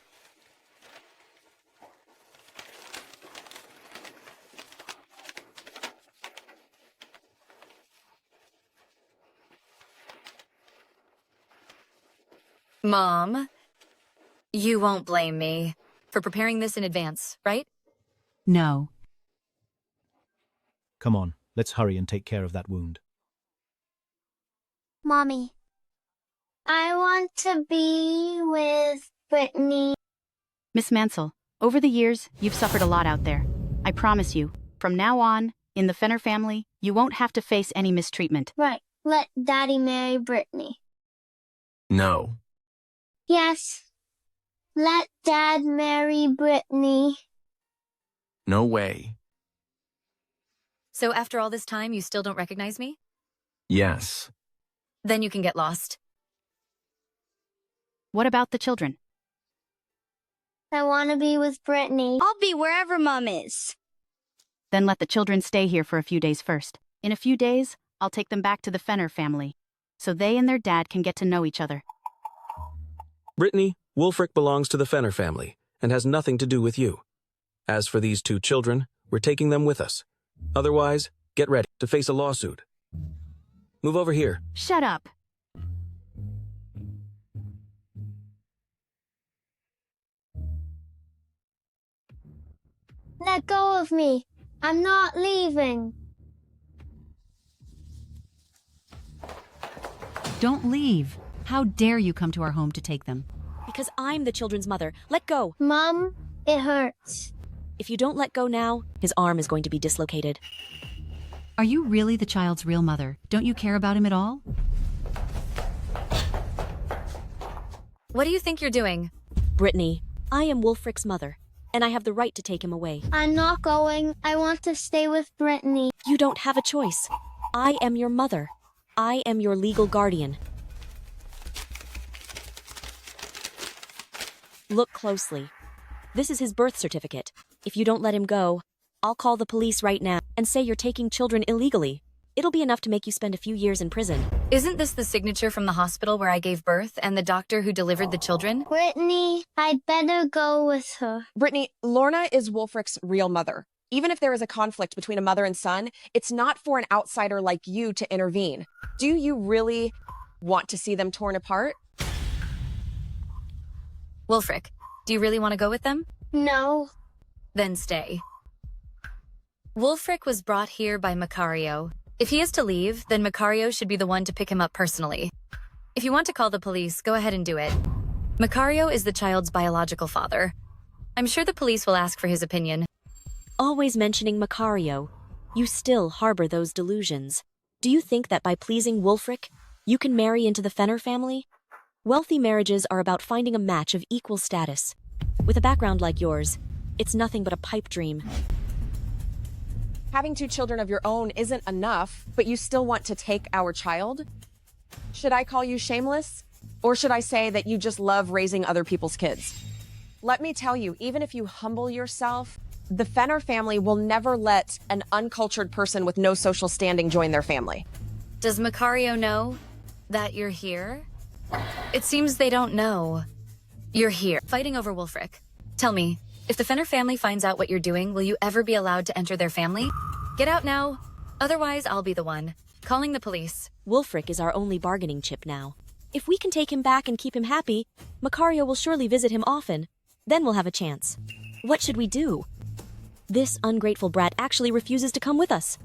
Mom, you won't blame me for preparing this in advance, right? No. Come on, let's hurry and take care of that wound. Mommy. I want to be with Brittany. Miss Mansell, over the years, you've suffered a lot out there. I promise you, from now on, in the Fenner family, you won't have to face any mistreatment. Right. Let Daddy marry Brittany. No. Yes. Let Dad marry Brittany. No way. So after all this time, you still don't recognize me? Yes. Then you can get lost. What about the children? I want to be with Brittany. I'll be wherever Mom is. Then let the children stay here for a few days first. In a few days, I'll take them back to the Fenner family, so they and their dad can get to know each other. Brittany, Wulfric belongs to the Fenner family and has nothing to do with you. As for these two children, we're taking them with us. Otherwise, get ready to face a lawsuit. Move over here. Shut up. Let go of me. I'm not leaving. Don't leave. How dare you come to our home to take them? Because I'm the children's mother. Let go. Mom, it hurts. If you don't let go now, his arm is going to be dislocated. Are you really the child's real mother? Don't you care about him at all? What do you think you're doing? Brittany, I am Wulfric's mother, and I have the right to take him away. I'm not going. I want to stay with Brittany. You don't have a choice. I am your mother. I am your legal guardian. Look closely. This is his birth certificate. If you don't let him go, I'll call the police right now and say you're taking children illegally. It'll be enough to make you spend a few years in prison. Isn't this the signature from the hospital where I gave birth and the doctor who delivered the children? Brittany, I'd better go with her. Brittany, Lorna is Wulfric's real mother. Even if there is a conflict between a mother and son, it's not for an outsider like you to intervene. Do you really want to see them torn apart? Wulfric, do you really want to go with them? No. Then stay. Wulfric was brought here by Macario. If he is to leave, then Macario should be the one to pick him up personally. If you want to call the police, go ahead and do it. Macario is the child's biological father. I'm sure the police will ask for his opinion. Always mentioning Macario, you still harbor those delusions. Do you think that by pleasing Wulfric, you can marry into the Fenner family? Wealthy marriages are about finding a match of equal status. With a background like yours, it's nothing but a pipe dream. Having two children of your own isn't enough, but you still want to take our child? Should I call you shameless? Or should I say that you just love raising other people's kids? Let me tell you, even if you humble yourself, the Fenner family will never let an uncultured person with no social standing join their family. Does Macario know that you're here? It seems they don't know. You're here, fighting over Wulfric. Tell me, if the Fenner family finds out what you're doing, will you ever be allowed to enter their family? Get out now. Otherwise, I'll be the one calling the police. Wulfric is our only bargaining chip now. If we can take him back and keep him happy, Macario will surely visit him often. Then we'll have a chance. What should we do? This ungrateful brat actually refuses to come with us.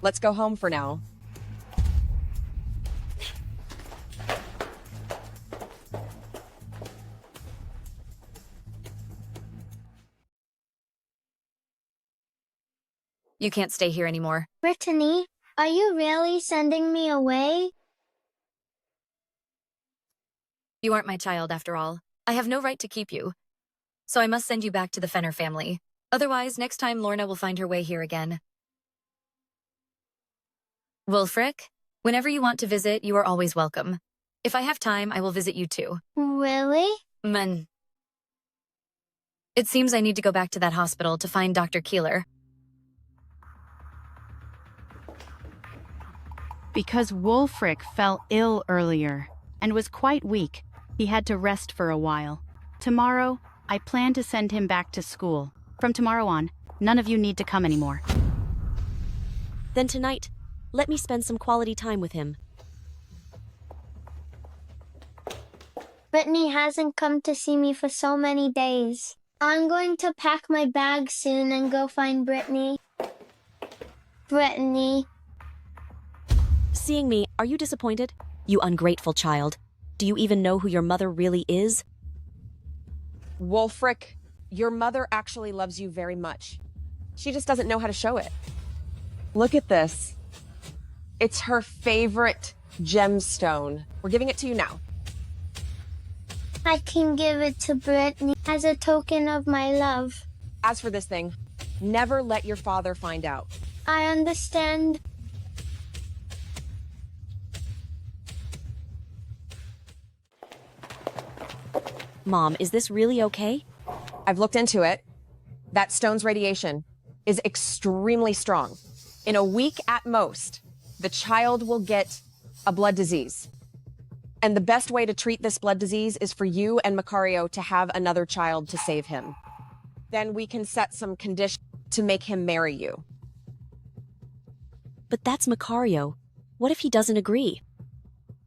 Let's go home for now. You can't stay here anymore. Brittany, are you really sending me away? You aren't my child, after all. I have no right to keep you. So I must send you back to the Fenner family. Otherwise, next time Lorna will find her way here again. Wulfric, whenever you want to visit, you are always welcome. If I have time, I will visit you too. Really? It seems I need to go back to that hospital to find Dr. Keeler. Because Wulfric fell ill earlier and was quite weak, he had to rest for a while. Tomorrow, I plan to send him back to school. From tomorrow on, none of you need to come anymore. Then tonight, let me spend some quality time with him. Brittany hasn't come to see me for so many days. I'm going to pack my bag soon and go find Brittany. Brittany. Seeing me, are you disappointed? You ungrateful child. Do you even know who your mother really is? Wolfric, your mother actually loves you very much. She just doesn't know how to show it. Look at this. It's her favorite gemstone. We're giving it to you now. I can give it to Brittany as a token of my love. As for this thing, never let your father find out. I understand. Mom, is this really okay? I've looked into it. That stone's radiation is extremely strong. In a week at most, the child will get a blood disease. And the best way to treat this blood disease is for you and Macario to have another child to save him. Then we can set some conditions to make him marry you. But that's Macario. What if he doesn't agree?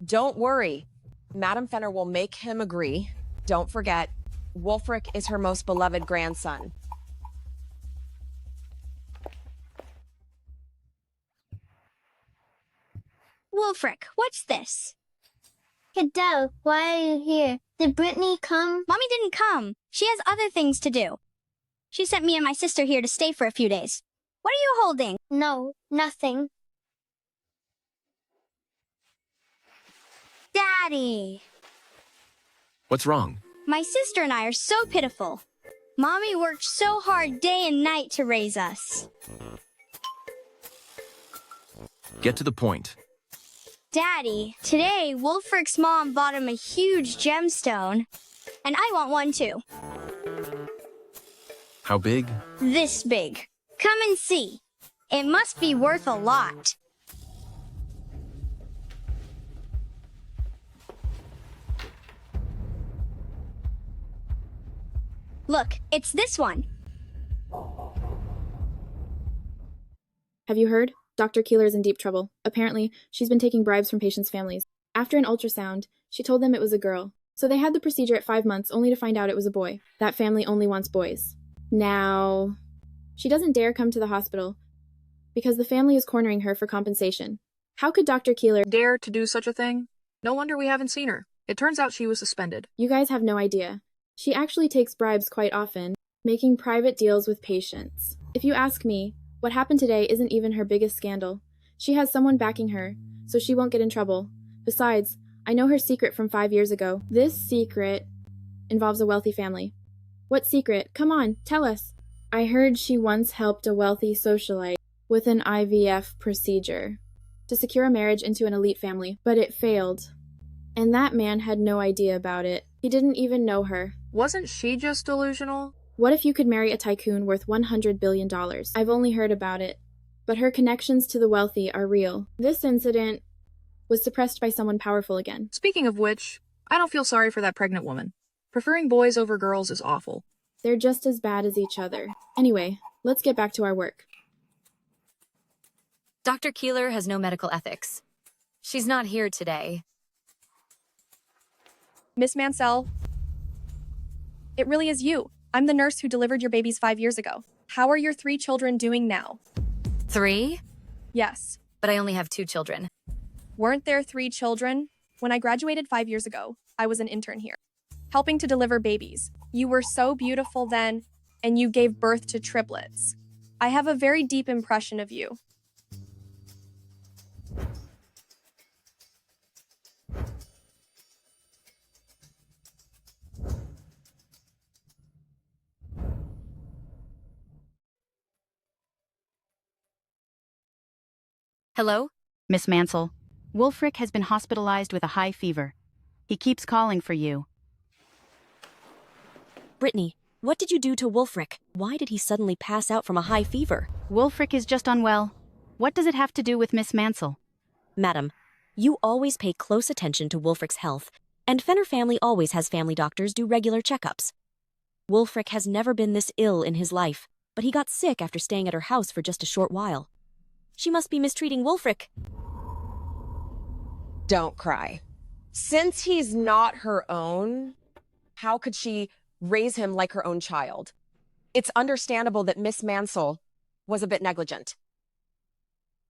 Don't worry. Madame Fenner will make him agree. Don't forget, Wolfric is her most beloved grandson. Wolfric, what's this? Cadell, why are you here? Did Brittany come? Mommy didn't come. She has other things to do. She sent me and my sister here to stay for a few days. What are you holding? No, nothing. Daddy! What's wrong? My sister and I are so pitiful. Mommy worked so hard day and night to raise us. Get to the point. Daddy, today Wolfric's mom bought him a huge gemstone, and I want one too. How big? This big. Come and see. It must be worth a lot. Look, it's this one. Have you heard? Dr. Keeler's in deep trouble. Apparently, she's been taking bribes from patients' families. After an ultrasound, she told them it was a girl. So they had the procedure at 5 months only to find out it was a boy. That family only wants boys. Now, she doesn't dare come to the hospital because the family is cornering her for compensation. How could Dr. Keeler dare to do such a thing? No wonder we haven't seen her. It turns out she was suspended. You guys have no idea. She actually takes bribes quite often, making private deals with patients. If you ask me, what happened today isn't even her biggest scandal. She has someone backing her, so she won't get in trouble. Besides, I know her secret from 5 years ago. This secret involves a wealthy family. What secret? Come on, tell us. I heard she once helped a wealthy socialite with an IVF procedure to secure a marriage into an elite family, but it failed. And that man had no idea about it. He didn't even know her. Wasn't she just delusional? What if you could marry a tycoon worth $100 billion? I've only heard about it, but her connections to the wealthy are real. This incident was suppressed by someone powerful again. Speaking of which, I don't feel sorry for that pregnant woman. Preferring boys over girls is awful. They're just as bad as each other. Anyway, let's get back to our work. Dr. Keeler has no medical ethics. She's not here today. Miss Mansell, it really is you. I'm the nurse who delivered your babies 5 years ago. How are your 3 children doing now? 3? Yes. But I only have 2 children. Weren't there 3 children? When I graduated 5 years ago, I was an intern here, helping to deliver babies. You were so beautiful then, and you gave birth to triplets. I have a very deep impression of you. Hello? Miss Mansell. Wolfric has been hospitalized with a high fever. He keeps calling for you. Brittany, what did you do to Wolfric? Why did he suddenly pass out from a high fever? Wolfric is just unwell. What does it have to do with Miss Mansell? Madam, you always pay close attention to Wolfric's health, and Fenner family always has family doctors do regular checkups. Wolfric has never been this ill in his life, but he got sick after staying at her house for just a short while. She must be mistreating Wolfric. Don't cry. Since he's not her own, how could she raise him like her own child. It's understandable that Miss Mansell was a bit negligent.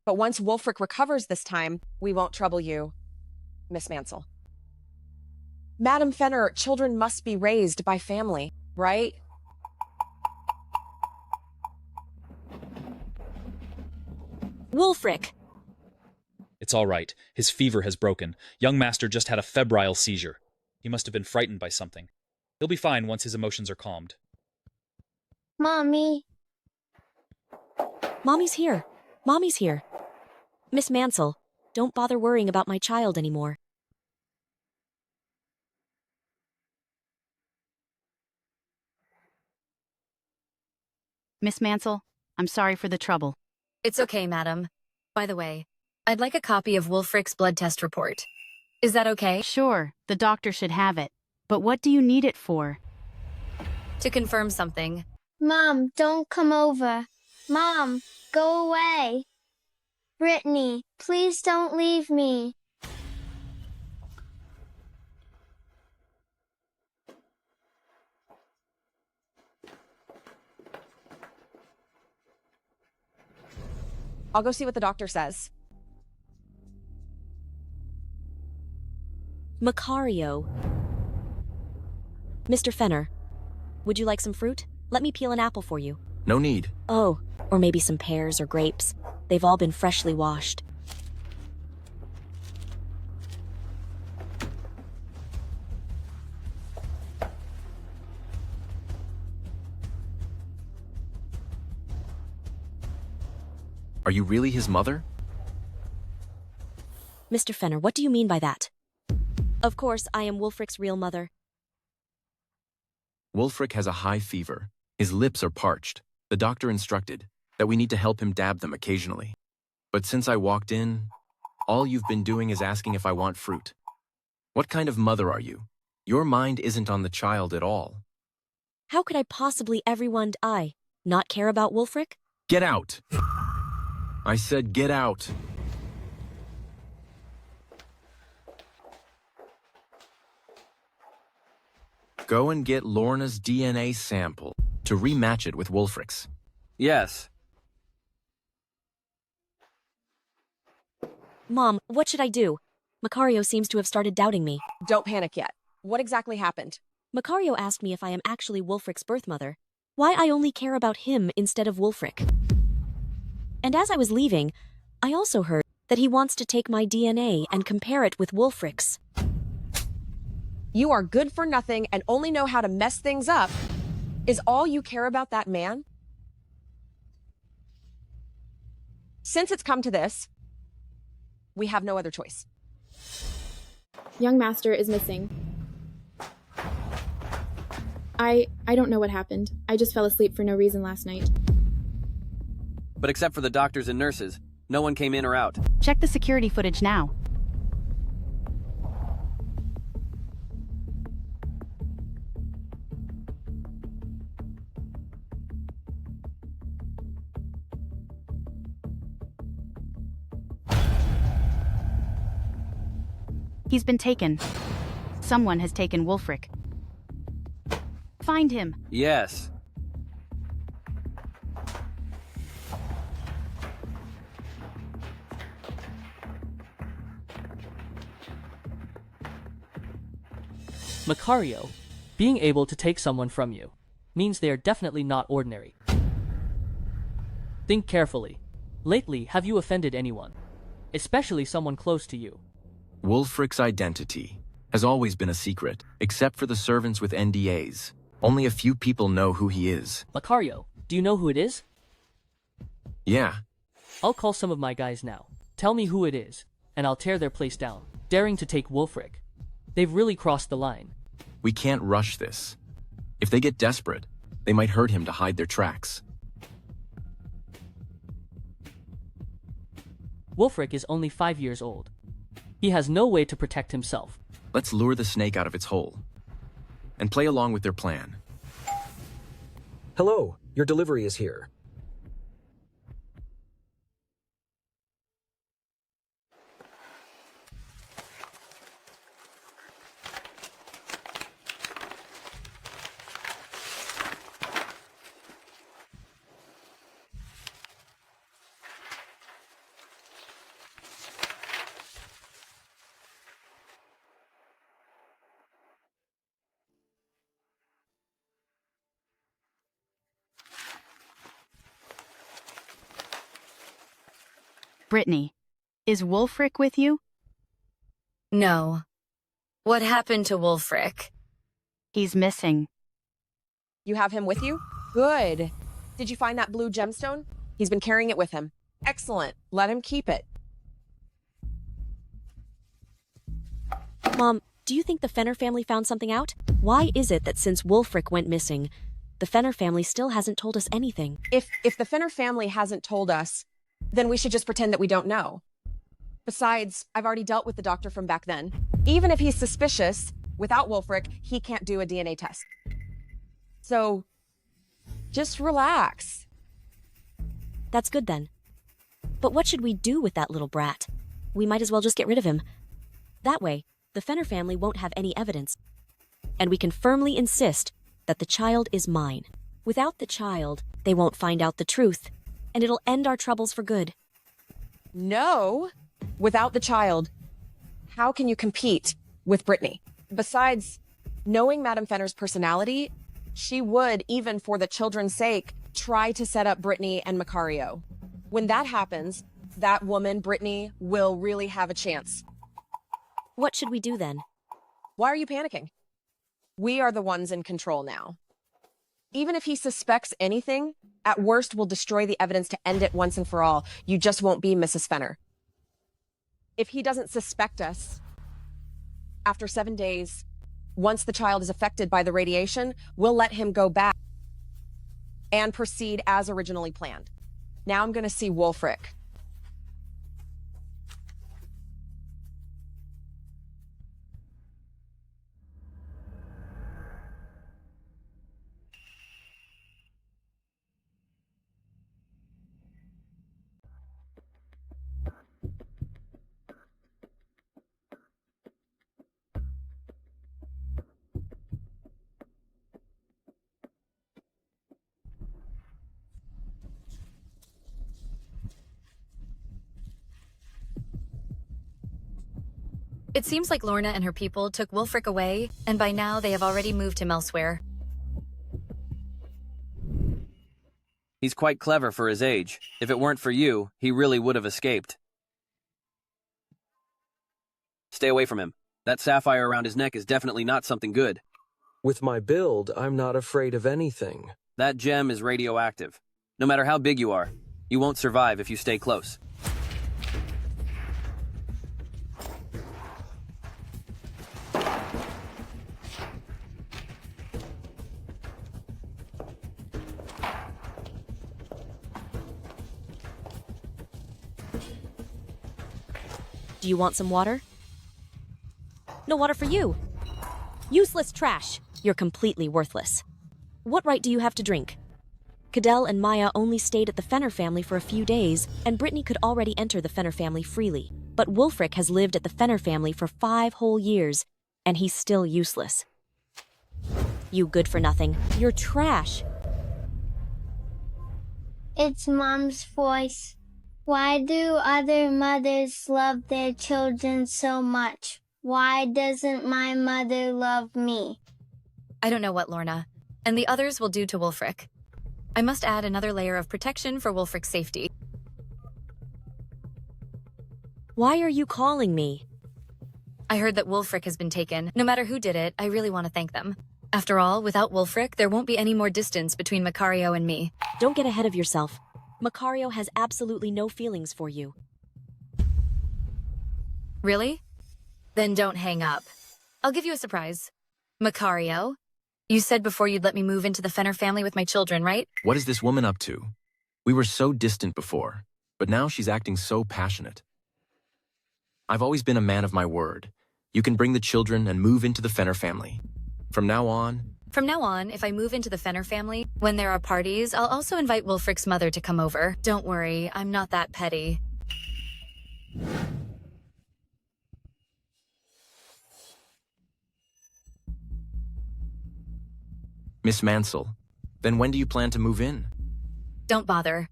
But once Wulfric recovers this time, we won't trouble you, Miss Mansell. Madam Fenner, children must be raised by family, right? Wulfric! It's all right. His fever has broken. Young Master just had a febrile seizure. He must have been frightened by something. He'll be fine once his emotions are calmed. Mommy. Mommy's here. Mommy's here. Miss Mansell, don't bother worrying about my child anymore. Miss Mansell, I'm sorry for the trouble. It's okay, madam. By the way, I'd like a copy of Wulfric's blood test report. Is that okay? Sure, the doctor should have it. But what do you need it for? To confirm something. Mom, don't come over. Mom, go away. Brittany, please don't leave me. I'll go see what the doctor says. Macario. Mr. Fenner, would you like some fruit? Let me peel an apple for you. No need. Oh, or maybe some pears or grapes. They've all been freshly washed. Are you really his mother? Mr. Fenner, what do you mean by that? Of course, I am Wulfric's real mother. Wulfric has a high fever. His lips are parched. The doctor instructed that we need to help him dab them occasionally. But since I walked in, all you've been doing is asking if I want fruit. What kind of mother are you? Your mind isn't on the child at all. How could I possibly not care about Wulfric? Get out! I said get out! Go and get Lorna's DNA sample to rematch it with Wulfric's. Yes. Mom, what should I do? Macario seems to have started doubting me. Don't panic yet. What exactly happened? Macario asked me if I am actually Wulfric's birth mother. Why I only care about him instead of Wulfric. And as I was leaving, I also heard that he wants to take my DNA and compare it with Wulfric's. You are good for nothing and only know how to mess things up. Is all you care about that man? Since it's come to this, we have no other choice. Young Master is missing. I don't know what happened. I just fell asleep for no reason last night. But except for the doctors and nurses, no one came in or out. Check the security footage now. He's been taken. Someone has taken Wulfric. Find him. Yes. Macario, being able to take someone from you means they are definitely not ordinary. Think carefully. Lately, have you offended anyone? Especially someone close to you? Wulfric's identity has always been a secret, except for the servants with NDAs. Only a few people know who he is. Macario, do you know who it is? Yeah. I'll call some of my guys now. Tell me who it is, and I'll tear their place down, daring to take Wulfric. They've really crossed the line. We can't rush this. If they get desperate, they might hurt him to hide their tracks. Wulfric is only 5 years old. He has no way to protect himself. Let's lure the snake out of its hole and play along with their plan. Hello, your delivery is here. Brittany, is Wulfric with you? No. What happened to Wulfric? He's missing. You have him with you? Good. Did you find that blue gemstone? He's been carrying it with him. Excellent. Let him keep it. Mom, do you think the Fenner family found something out? Why is it that since Wulfric went missing, the Fenner family still hasn't told us anything? If the Fenner family hasn't told us, then we should just pretend that we don't know. Besides, I've already dealt with the doctor from back then. Even if he's suspicious, without Wulfric, he can't do a DNA test. So, just relax. That's good then. But what should we do with that little brat? We might as well just get rid of him. That way, the Fenner family won't have any evidence. And we can firmly insist that the child is mine. Without the child, they won't find out the truth, and it'll end our troubles for good. No. Without the child, how can you compete with Brittany? Besides, knowing Madame Fenner's personality, she would, even for the children's sake, try to set up Brittany and Macario. When that happens, that woman, Brittany, will really have a chance. What should we do then? Why are you panicking? We are the ones in control now. Even if he suspects anything, at worst we'll destroy the evidence to end it once and for all. You just won't be Mrs. Fenner. If he doesn't suspect us, after 7 days, once the child is affected by the radiation, we'll let him go back and proceed as originally planned. Now I'm going to see Wulfric. It seems like Lorna and her people took Wulfric away, and by now they have already moved him elsewhere. He's quite clever for his age. If it weren't for you, he really would have escaped. Stay away from him. That sapphire around his neck is definitely not something good. With my build, I'm not afraid of anything. That gem is radioactive. No matter how big you are, you won't survive if you stay close. Do you want some water? No water for you. Useless trash. You're completely worthless. What right do you have to drink? Cadell and Maya only stayed at the Fenner family for a few days, and Brittany could already enter the Fenner family freely. But Wulfric has lived at the Fenner family for 5 whole years, and he's still useless. You good for nothing. You're trash. It's Mom's voice. Why do other mothers love their children so much? Why doesn't my mother love me? I don't know what, Lorna. And the others will do to Wulfric. I must add another layer of protection for Wulfric's safety. Why are you calling me? I heard that Wulfric has been taken. No matter who did it, I really want to thank them. After all, without Wulfric, there won't be any more distance between Macario and me. Don't get ahead of yourself. Macario has absolutely no feelings for you. Really? Then don't hang up. I'll give you a surprise. Macario, you said before you'd let me move into the Fenner family with my children, right? What is this woman up to? We were so distant before, but now she's acting so passionate. I've always been a man of my word. You can bring the children and move into the Fenner family. From now on, if I move into the Fenner family, when there are parties, I'll also invite Wulfric's mother to come over. Don't worry, I'm not that petty. Miss Mansell, then when do you plan to move in? Don't bother.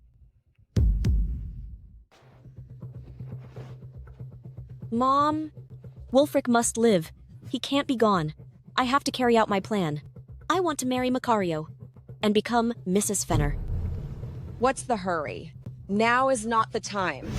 Mom? Wulfric must live. He can't be gone. I have to carry out my plan. I want to marry Macario and become Mrs. Fenner. What's the hurry? Now is not the time.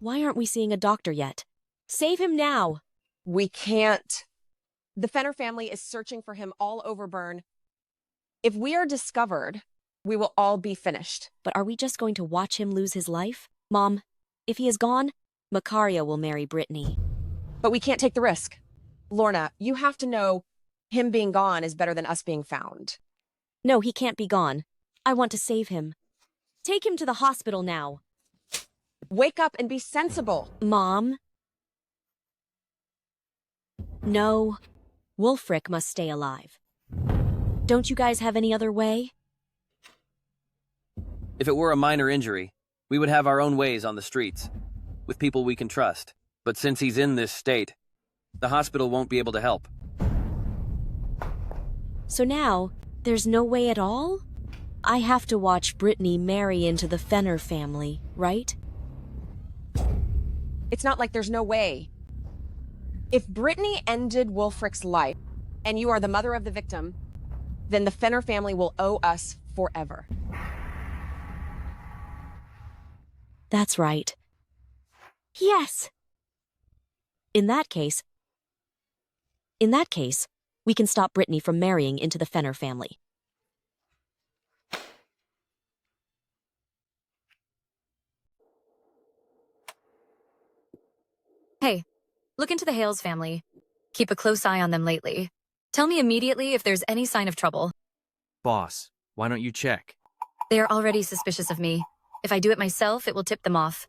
Why aren't we seeing a doctor yet? Save him now! We can't. The Fenner family is searching for him all over Bern. If we are discovered, we will all be finished. But are we just going to watch him lose his life? Mom, if he is gone, Macario will marry Brittany. But we can't take the risk. Lorna, you have to know him being gone is better than us being found. No, he can't be gone. I want to save him. Take him to the hospital now. Wake up and be sensible. Mom? No. Wulfric must stay alive. Don't you guys have any other way? If it were a minor injury, we would have our own ways on the streets, with people we can trust. But since he's in this state, the hospital won't be able to help. So now, there's no way at all? I have to watch Brittany marry into the Fenner family, right? It's not like there's no way. If Brittany ended Wulfric's life, and you are the mother of the victim, then the Fenner family will owe us forever. That's right. Yes! In that case, we can stop Brittany from marrying into the Fenner family. Hey, look into the Hales family. Keep a close eye on them lately. Tell me immediately if there's any sign of trouble. Boss, why don't you check? They are already suspicious of me. If I do it myself, it will tip them off.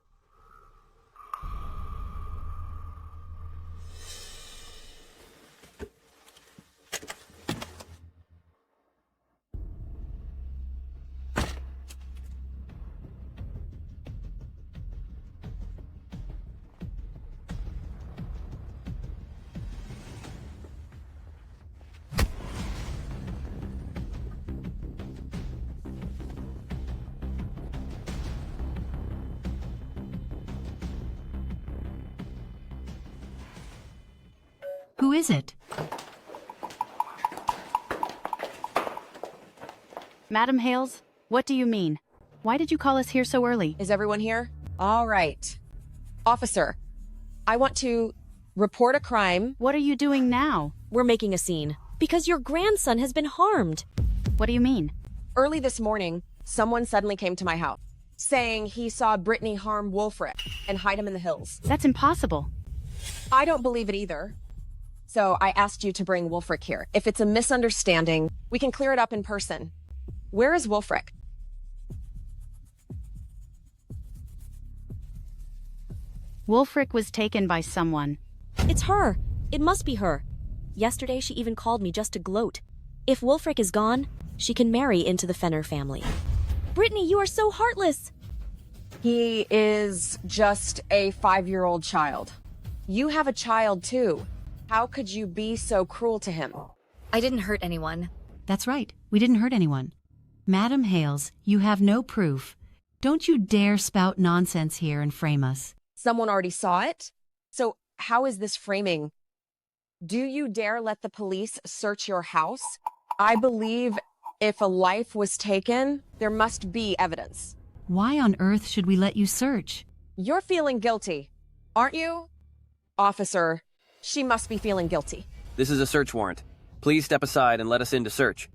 Who is it? Madam Hales, what do you mean? Why did you call us here so early? Is everyone here? All right. Officer, I want to report a crime. What are you doing now? We're making a scene. Because your grandson has been harmed. What do you mean? Early this morning, someone suddenly came to my house, saying he saw Brittany harm Wulfric and hide him in the hills. That's impossible. I don't believe it either. So I asked you to bring Wulfric here. If it's a misunderstanding, we can clear it up in person. Where is Wulfric? Wulfric was taken by someone. It's her. It must be her. Yesterday she even called me just to gloat. If Wulfric is gone, she can marry into the Fenner family. Brittany, you are so heartless. He is just a 5-year-old child. You have a child too. How could you be so cruel to him? I didn't hurt anyone. That's right. We didn't hurt anyone. Madam Hales, you have no proof. Don't you dare spout nonsense here and frame us. Someone already saw it? So how is this framing? Do you dare let the police search your house? I believe if a life was taken, there must be evidence. Why on earth should we let you search? You're feeling guilty, aren't you? Officer, she must be feeling guilty. This is a search warrant. Please step aside and let us in to search.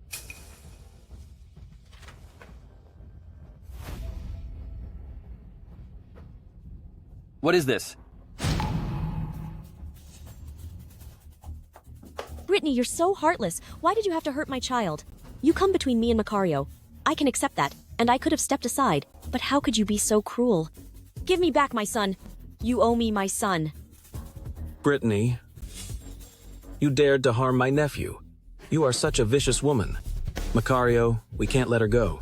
What is this? Brittany, you're so heartless. Why did you have to hurt my child? You come between me and Macario. I can accept that, and I could have stepped aside. But how could you be so cruel? Give me back my son. You owe me my son. Brittany, you dared to harm my nephew. You are such a vicious woman. Macario, we can't let her go.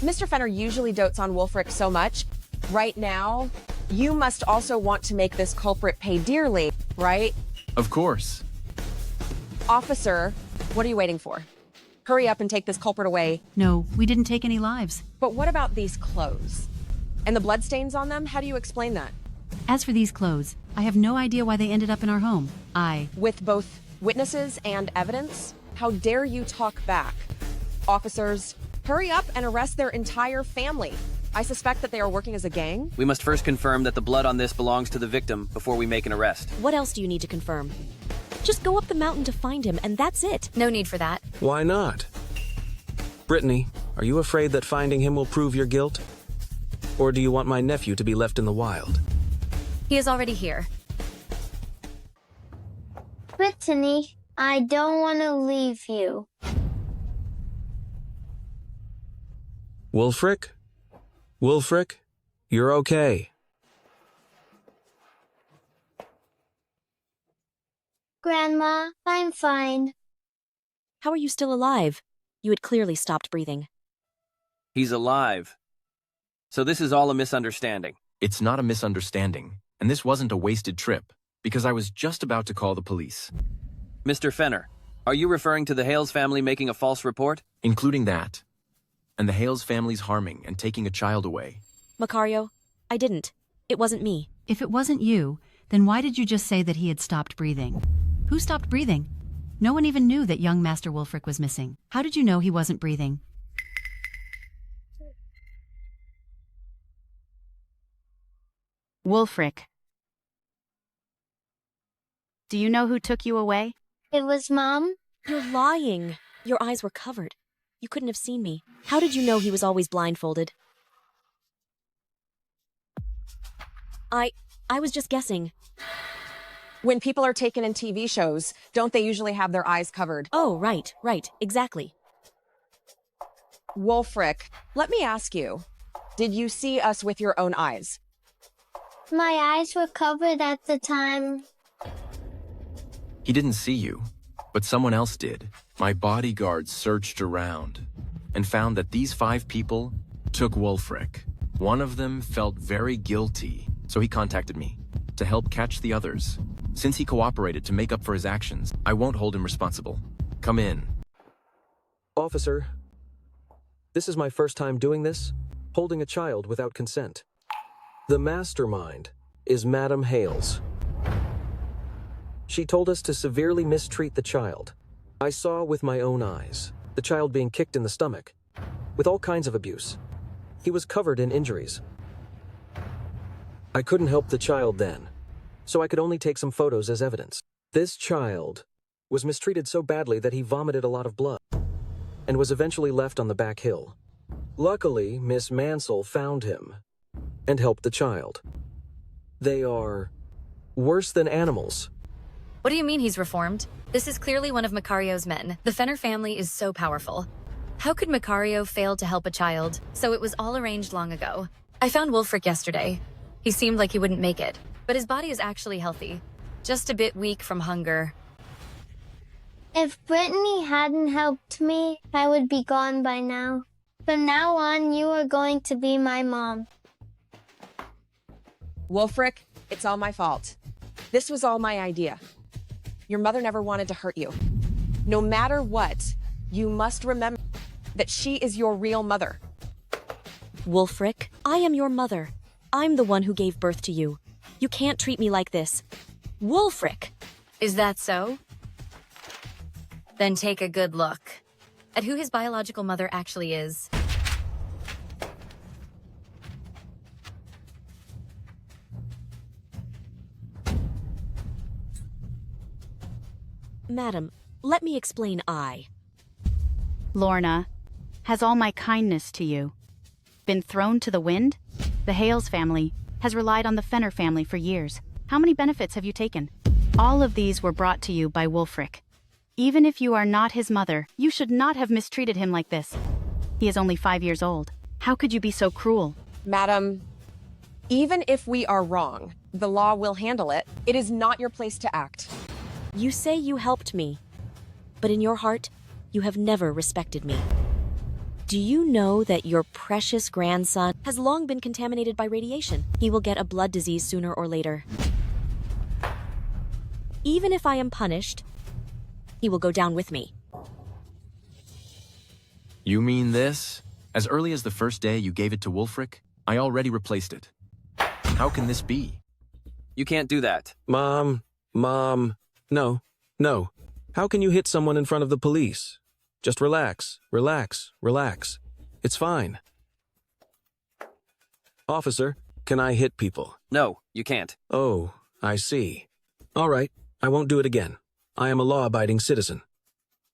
Mr. Fenner usually dotes on Wulfric so much. Right now, you must also want to make this culprit pay dearly, right? Of course. Officer, what are you waiting for? Hurry up and take this culprit away. No, we didn't take any lives. But what about these clothes? And the bloodstains on them? How do you explain that? As for these clothes, I have no idea why they ended up in our home. With both witnesses and evidence? How dare you talk back? Officers, hurry up and arrest their entire family. I suspect that they are working as a gang. We must first confirm that the blood on this belongs to the victim before we make an arrest. What else do you need to confirm? Just go up the mountain to find him, and that's it. No need for that. Why not? Brittany, are you afraid that finding him will prove your guilt? Or do you want my nephew to be left in the wild? He is already here. Brittany, I don't want to leave you. Wulfric? Wulfric? You're okay. Grandma, I'm fine. How are you still alive? You had clearly stopped breathing. He's alive. So this is all a misunderstanding. It's not a misunderstanding, and this wasn't a wasted trip, because I was just about to call the police. Mr. Fenner, are you referring to the Hales family making a false report? Including that. And the Hales family's harming and taking a child away. Macario, I didn't. It wasn't me. If it wasn't you, then why did you just say that he had stopped breathing? Who stopped breathing? No one even knew that young Master Wulfric was missing. How did you know he wasn't breathing? Wulfric. Do you know who took you away? It was Mom. You're lying. Your eyes were covered. You couldn't have seen me. How did you know he was always blindfolded? I was just guessing. When people are taken in TV shows, don't they usually have their eyes covered? Oh, right, exactly. Wulfric, let me ask you, did you see us with your own eyes? My eyes were covered at the time. He didn't see you, but someone else did. My bodyguards searched around and found that these 5 people took Wulfric. One of them felt very guilty, so he contacted me to help catch the others. Since he cooperated to make up for his actions, I won't hold him responsible. Come in. Officer, this is my first time doing this, holding a child without consent. The mastermind is Madam Hales. She told us to severely mistreat the child. I saw with my own eyes the child being kicked in the stomach, with all kinds of abuse. He was covered in injuries. I couldn't help the child then, so I could only take some photos as evidence. This child was mistreated so badly that he vomited a lot of blood and was eventually left on the back hill. Luckily, Miss Mansell found him and helped the child. They are worse than animals. What do you mean he's reformed? This is clearly one of Macario's men. The Fenner family is so powerful. How could Macario fail to help a child? So it was all arranged long ago. I found Wulfric yesterday. He seemed like he wouldn't make it, but his body is actually healthy. Just a bit weak from hunger. If Brittany hadn't helped me, I would be gone by now. From now on, you are going to be my mom. Wulfric, it's all my fault. This was all my idea. Your mother never wanted to hurt you. No matter what, you must remember that she is your real mother. Wulfric, I am your mother. I'm the one who gave birth to you. You can't treat me like this. Wulfric! Is that so? Then take a good look at who his biological mother actually is. Madam, let me explain Lorna, has all my kindness to you been thrown to the wind? The Hales family has relied on the Fenner family for years. How many benefits have you taken? All of these were brought to you by Wulfric. Even if you are not his mother, you should not have mistreated him like this. He is only 5 years old. How could you be so cruel? Madam, even if we are wrong, the law will handle it. It is not your place to act. You say you helped me, but in your heart, you have never respected me. Do you know that your precious grandson has long been contaminated by radiation? He will get a blood disease sooner or later. Even if I am punished, he will go down with me. You mean this? As early as the first day you gave it to Wulfric, I already replaced it. How can this be? You can't do that. Mom, no. How can you hit someone in front of the police? Just relax. It's fine. Officer, can I hit people? No, you can't. Oh, I see. All right, I won't do it again. I am a law-abiding citizen.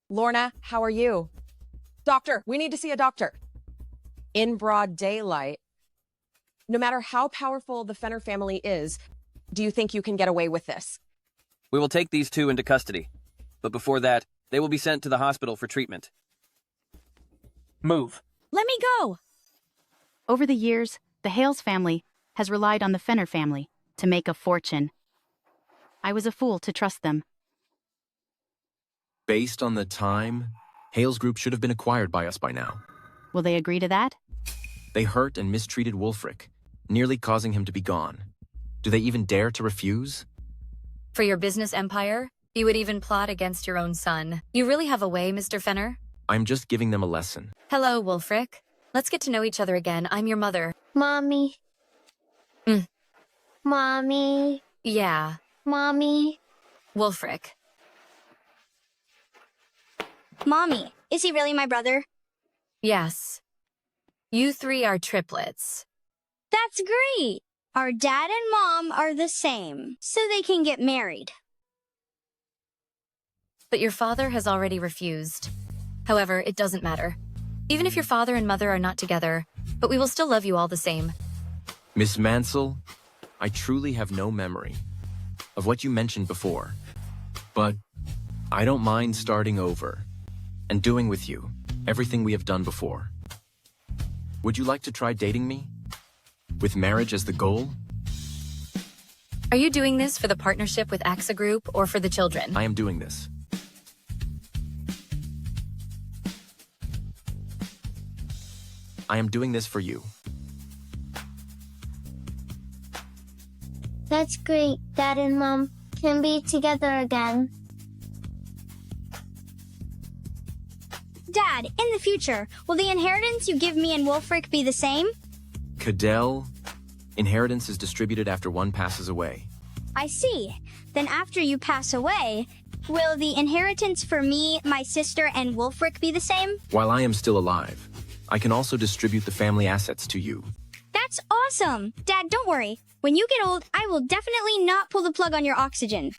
Lorna, how are you? Doctor, we need to see a doctor. In broad daylight. No matter how powerful the Fenner family is, do you think you can get away with this? We will take these two into custody. But before that, they will be sent to the hospital for treatment. Move. Let me go! Over the years, the Hales family has relied on the Fenner family to make a fortune. I was a fool to trust them. Based on the time, Hales Group should have been acquired by us by now. Will they agree to that? They hurt and mistreated Wulfric, nearly causing him to be gone. Do they even dare to refuse? For your business empire, you would even plot against your own son. You really have a way, Mr. Fenner. I'm just giving them a lesson. Hello, Wulfric. Let's get to know each other again. I'm your mother. Mommy. Mommy. Yeah. Mommy. Wulfric. Mommy, is he really my brother? Yes. You three are triplets. That's great! Our dad and mom are the same, so they can get married. But your father has already refused. However, it doesn't matter. Even if your father and mother are not together, but we will still love you all the same. Miss Mansell, I truly have no memory of what you mentioned before. But I don't mind starting over and doing with you everything we have done before. Would you like to try dating me? With marriage as the goal? Are you doing this for the partnership with AXA Group or for the children? I am doing this. I am doing this for you. That's great. Dad and Mom can be together again. Dad, in the future, will the inheritance you give me and Wulfric be the same? Cadell, inheritance is distributed after one passes away. I see. Then after you pass away, will the inheritance for me, my sister, and Wulfric be the same? While I am still alive, I can also distribute the family assets to you. That's awesome! Dad, don't worry. When you get old, I will definitely not pull the plug on your oxygen.